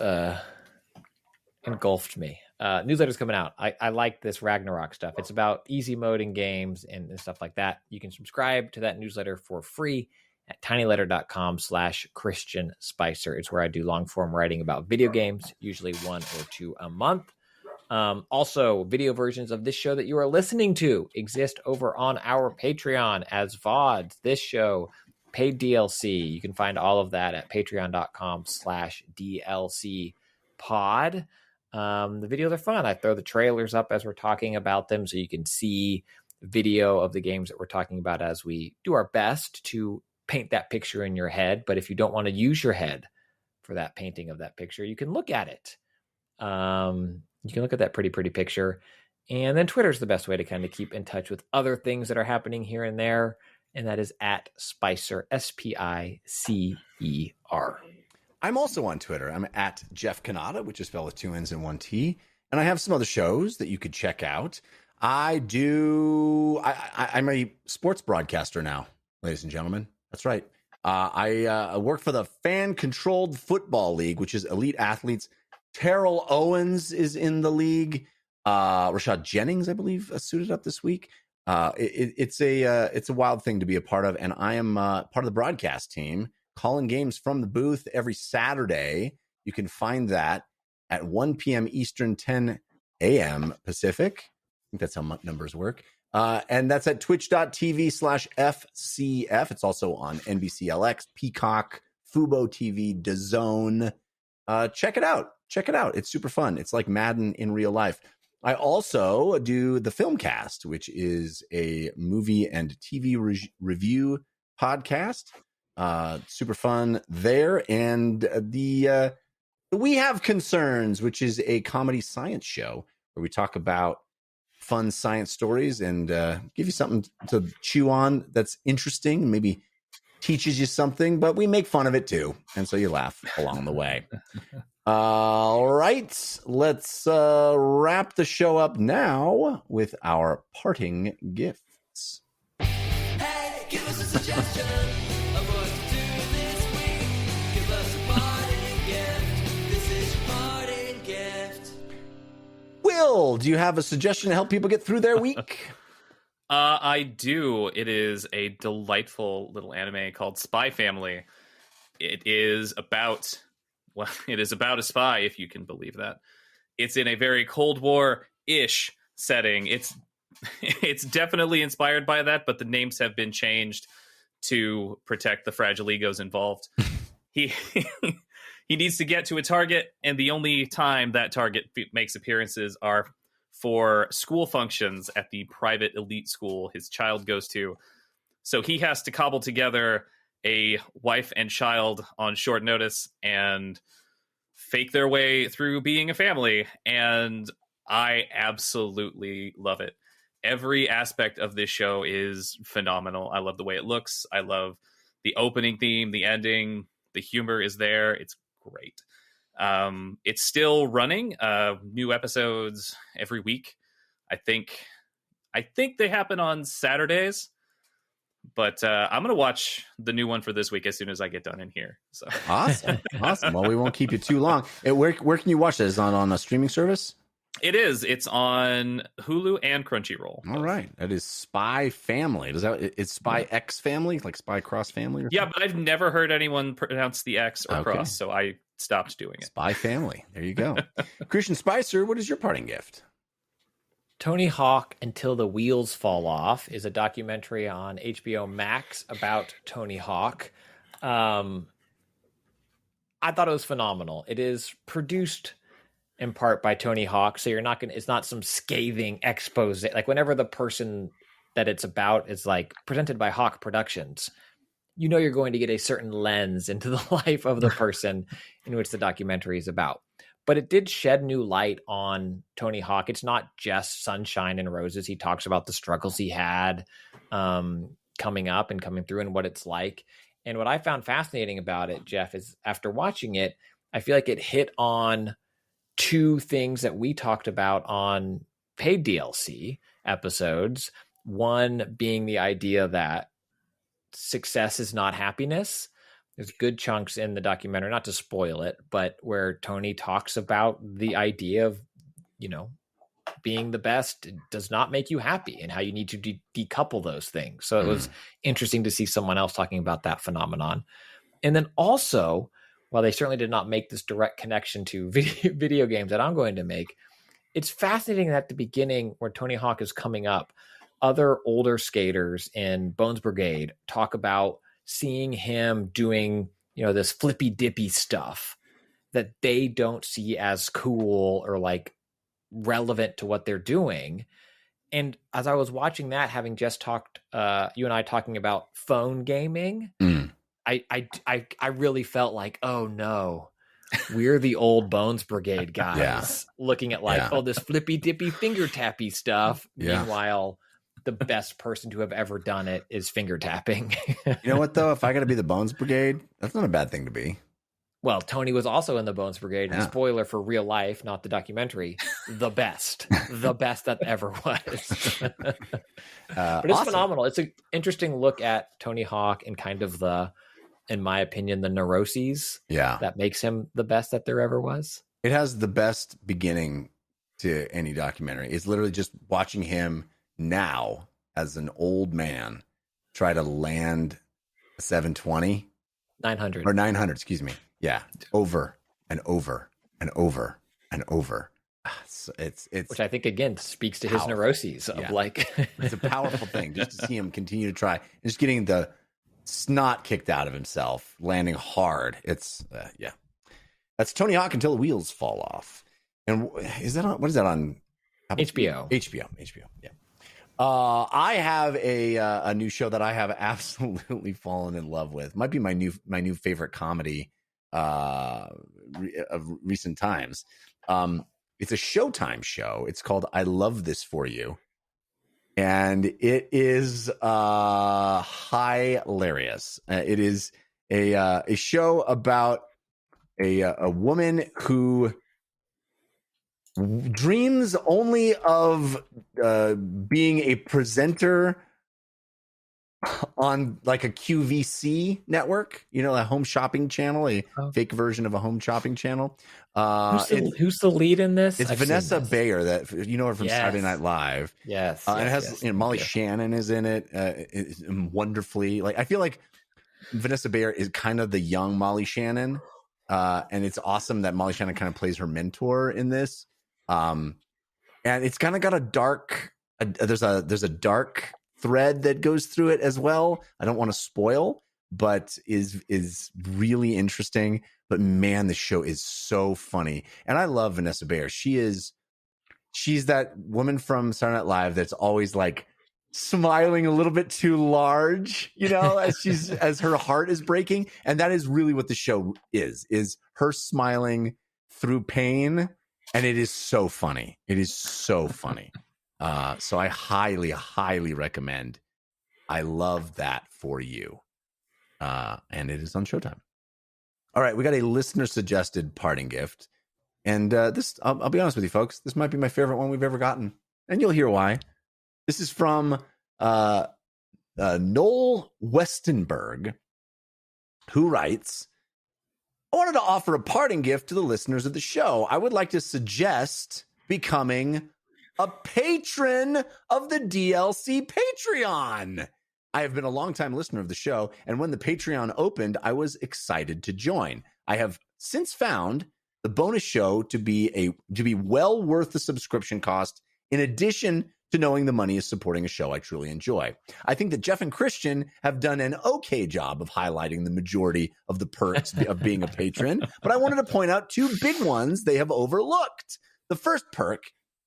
engulfed me. Newsletter's coming out. I like this Ragnarok stuff. It's about easy mode in games and stuff like that. You can subscribe to that newsletter for free at tinyletter.com/Christian Spicer. It's where I do long form writing about video games, usually 1 or 2 a month. Also, video versions of this show that you are listening to exist over on our Patreon as VODs. This show, paid DLC. You can find all of that at patreon.com/DLC pod. The videos are fun. I throw the trailers up as we're talking about them so you can see video of the games that we're talking about as we do our best to paint that picture in your head. But if you don't want to use your head for that painting of that picture, you can look at it. You can look at that pretty picture. And then Twitter's the best way to kind of keep in touch with other things that are happening here and there. And that is at Spicer, SPICER. I'm also on Twitter. I'm at Jeff Kanata, which is spelled with 2 N's and 1 T. And I have some other shows that you could check out. I'm a sports broadcaster now, ladies and gentlemen. That's right. I work for the Fan Controlled Football League, which is elite athletes. Terrell Owens is in the league. Rashad Jennings, I believe, suited up this week. It's a wild thing to be a part of. And I am part of the broadcast team, calling games from the booth every Saturday. You can find that at 1 p.m. Eastern, 10 a.m. Pacific. I think that's how numbers work. And that's at twitch.tv/FCF. It's also on NBCLX, Peacock, Fubo TV, DAZN. Check it out. It's super fun. It's like Madden in real life. I also do the Filmcast, which is a movie and TV review podcast. Super fun there. And the We Have Concerns, which is a comedy science show where we talk about fun science stories and give you something to chew on that's interesting, maybe teaches you something, but we make fun of it too. And so you laugh along the way. All right, let's wrap the show up now with our parting gifts. Hey, give us a suggestion of what to do this week. Give us a parting gift. This is your parting gift. Will, do you have a suggestion to help people get through their week? I do. It is a delightful little anime called Spy Family. It is about a spy, if you can believe that. It's in a very Cold War-ish setting. It's definitely inspired by that, but the names have been changed to protect the fragile egos involved. He needs to get to a target, and the only time that target makes appearances are for school functions at the private elite school his child goes to. So he has to cobble together a wife and child on short notice and fake their way through being a family. And I absolutely love it. Every aspect of this show is phenomenal. I love the way it looks. I love the opening theme, the ending, the humor is there. It's great. It's still running, new episodes every week. I think they happen on Saturdays, but I'm going to watch the new one for this week as soon as I get done in here. So Awesome. Well, we won't keep you too long. Where can you watch this? Is it on a streaming service? it is. It's on Hulu and Crunchyroll. All right. That is Spy Family. It's Spy X Family, like Spy Cross Family? Or Yeah, something? but I've never heard anyone pronounce the X or Okay. cross, so I stopped doing it. Spy Family. There you go. Christian Spicer, what is your parting gift? Tony Hawk Until the Wheels Fall Off is a documentary on HBO Max about Tony Hawk. I thought it was phenomenal. It is produced in part by Tony Hawk, so it's not some scathing expose. Like whenever the person that it's about is like presented by Hawk Productions, you know you're going to get a certain lens into the life of the person in which the documentary is about. But it did shed new light on Tony Hawk. It's not just sunshine and roses. He talks about the struggles he had coming up and coming through and what it's like. And what I found fascinating about it, Jeff, is after watching it, I feel like it hit on two things that we talked about on paid DLC episodes. One being the idea that success is not happiness. There's good chunks in the documentary, not to spoil it, but where Tony talks about the idea of, being the best does not make you happy and how you need to decouple those things. So it was interesting to see someone else talking about that phenomenon. And then also, while they certainly did not make this direct connection to video games that I'm going to make, it's fascinating that at the beginning where Tony Hawk is coming up, other older skaters in Bones Brigade talk about seeing him doing, this flippy dippy stuff that they don't see as cool or like relevant to what they're doing. And as I was watching that, having just talked, you and I talking about phone gaming, I really felt like, oh no, we're the old Bones Brigade guys looking at this flippy dippy finger tappy stuff. Yeah. Meanwhile, the best person to have ever done it is finger tapping. You know what, though? If I got to be the Bones Brigade, that's not a bad thing to be. Well, Tony was also in the Bones Brigade. Yeah. Spoiler for real life, not the documentary. The best that ever was. But it's Awesome. phenomenal. It's an interesting look at Tony Hawk and kind of in my opinion, the neuroses that makes him the best that there ever was. It has the best beginning to any documentary. It's literally just watching him now as an old man try to land a 720 900 or 900, excuse me. Yeah. Over and over and over and over. It's which I think again speaks to his powerful. Neuroses of it's a powerful thing just to see him continue to try and just getting the snot kicked out of himself, landing hard. It's that's Tony Hawk Until the Wheels Fall Off. And what is that on HBO. Yeah. I have a new show that I have absolutely fallen in love with. Might be my new favorite comedy of recent times. It's a Showtime show. It's called I Love This For You. And it is hilarious. It is a show about a woman who dreams only of being a presenter on like a QVC network, you know, a home shopping channel, a fake version of a home shopping channel. Who's the lead in this? It's Vanessa Bayer, that you know her from Saturday Night Live. Yes, and it has Molly Shannon is in it, wonderfully. Like I feel like Vanessa Bayer is kind of the young Molly Shannon, and it's awesome that Molly Shannon kind of plays her mentor in this. And it's kind of got a dark. There's a dark thread that goes through it as well. I don't want to spoil, but is really interesting. But man, the show is so funny, and I love Vanessa Bayer. She's that woman from Saturday Night Live that's always like smiling a little bit too large, you know, as her heart is breaking, and that is really what the show is her smiling through pain, and it is so funny. It is so funny. So I highly recommend. I love that for you. And it is on Showtime. All right, we got a listener suggested parting gift. And this, I'll be honest with you, folks, this might be my favorite one we've ever gotten. And you'll hear why. This is from Noel Westenberg, who writes, I wanted to offer a parting gift to the listeners of the show. I would like to suggest becoming a patron of the DLC Patreon. I have been a longtime listener of the show, and when the Patreon opened, I was excited to join. I have since found the bonus show to be well worth the subscription cost, in addition to knowing the money is supporting a show I truly enjoy. I think that Jeff and Christian have done an okay job of highlighting the majority of the perks of being a patron, but I wanted to point out two big ones they have overlooked. The first perk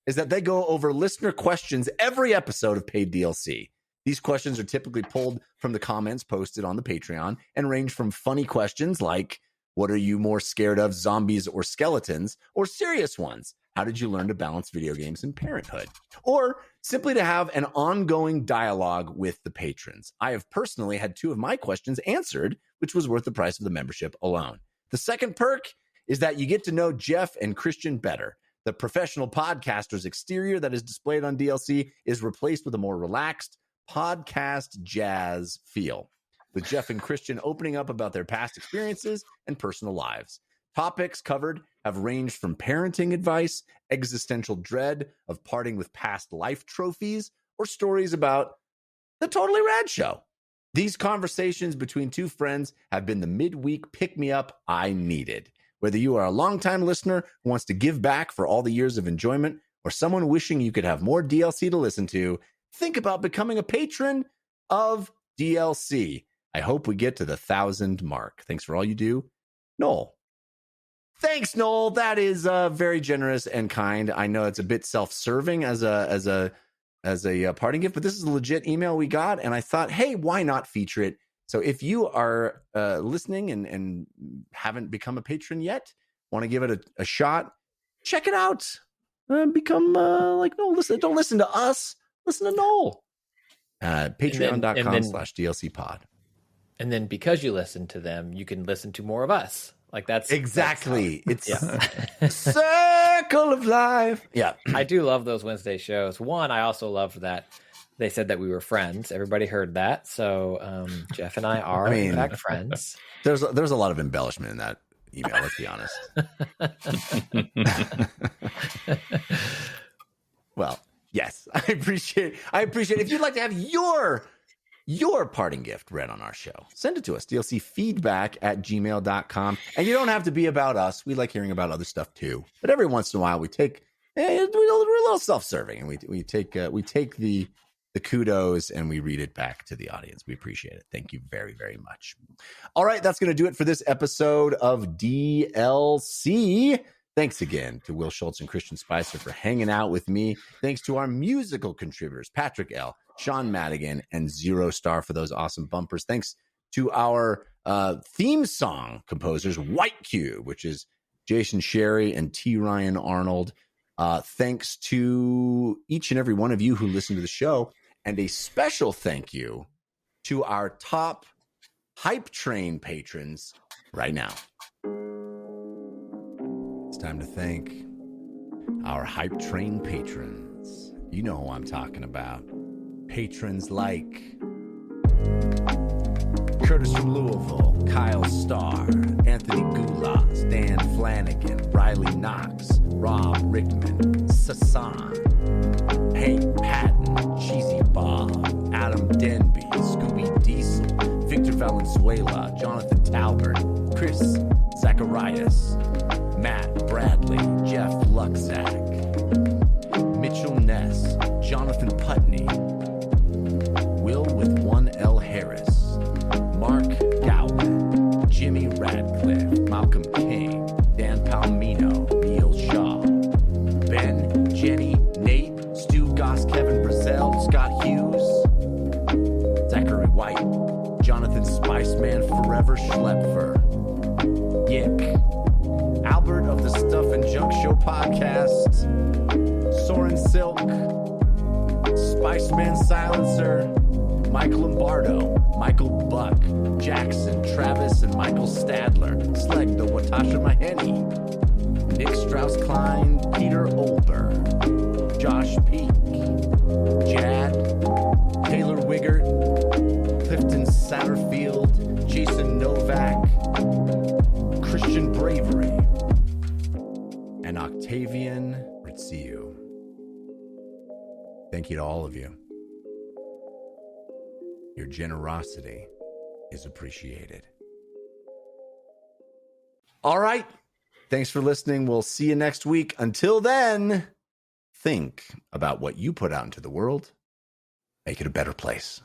is that they go over listener questions every episode of Paid DLC. These questions are typically pulled from the comments posted on the Patreon and range from funny questions like, what are you more scared of, zombies or skeletons? Or serious ones, how did you learn to balance video games and parenthood? Or simply to have an ongoing dialogue with the patrons. I have personally had two of my questions answered, which was worth the price of the membership alone. The second perk is that you get to know Jeff and Christian better. The professional podcaster's exterior that is displayed on DLC is replaced with a more relaxed podcast jazz feel, with Jeff and Christian opening up about their past experiences and personal lives. Topics covered have ranged from parenting advice, existential dread of parting with past life trophies, or stories about the Totally Rad Show. These conversations between two friends have been the midweek pick-me-up I needed. Whether you are a longtime listener who wants to give back for all the years of enjoyment, or someone wishing you could have more DLC to listen to, think about becoming a patron of DLC. I hope we get to the 1,000 mark. Thanks for all you do, Noel. Thanks, Noel. That is very generous and kind. I know it's a bit self-serving as a parting gift, but this is a legit email we got, and I thought, hey, why not feature it? So if you are listening and haven't become a patron yet, want to give it a shot, check it out. Become like Noel. Don't listen to us. Listen to Noel. Patreon.com/DLC pod. And then because you listen to them, you can listen to more of us. Like that's exactly. It's circle of life. Yeah. I do love those Wednesday shows. One, I also love that they said that we were friends. Everybody heard that. So Jeff and I are in fact friends. There's a lot of embellishment in that email, let's be honest. Well, yes, I appreciate if you'd like to have your parting gift read on our show, send it to us, dlcfeedback@gmail.com. And you don't have to be about us. We like hearing about other stuff too. But every once in a while we take we're a little self-serving, and we take the kudos and we read it back to the audience. We appreciate it. Thank you very, very much. All right, that's going to do it for this episode of DLC. Thanks again to Will Schulz and Christian Spicer for hanging out with me. Thanks to our musical contributors, Patrick L., Sean Madigan, and Zero Star for those awesome bumpers. Thanks to our theme song composers, White Cube, which is Jason Sherry and T. Ryan Arnold. Thanks to each and every one of you who listen to the show. And a special thank you to our top Hype Train patrons right now. time to thank our Hype Train patrons. You know who I'm talking about. Patrons like Curtis from Louisville, Kyle Starr, Anthony Goulas, Dan Flanagan, Riley Knox, Rob Rickman, Sasan, Hank Patton, Cheesy Bob, Adam Denby, Scooby Diesel, Victor Valenzuela, Jonathan Talbert, Chris Zacharias, Matt Bradley, Jeff Luxack, Mitchell Ness, Jonathan Putney, Will with 1L Harris, Mark Gowan, Jimmy Radcliffe, Malcolm King, Dan Palmino, Neil Shaw, Ben, Jenny, Nate, Stu Goss, Kevin Brazell, Scott Hughes, Zachary White, Jonathan Spiceman Forever Schlepfer, Yick, Albert of the Stuff and Junk Show podcast, Soren Silk, Spiceman Silencer, Michael Lombardo, Michael Buck, Jackson, Travis, and Michael Stadler, Sleg the Watasha Maheni, Nick Strauss-Klein, Peter Olber, Josh Peak, Jad, Taylor Wiggert, Clifton Satterfield, Jason Novak, Christian Bravery, and Octavian Ritziu. Thank you to all of you. Your generosity is appreciated. All right. Thanks for listening. We'll see you next week. Until then, think about what you put out into the world. Make it a better place.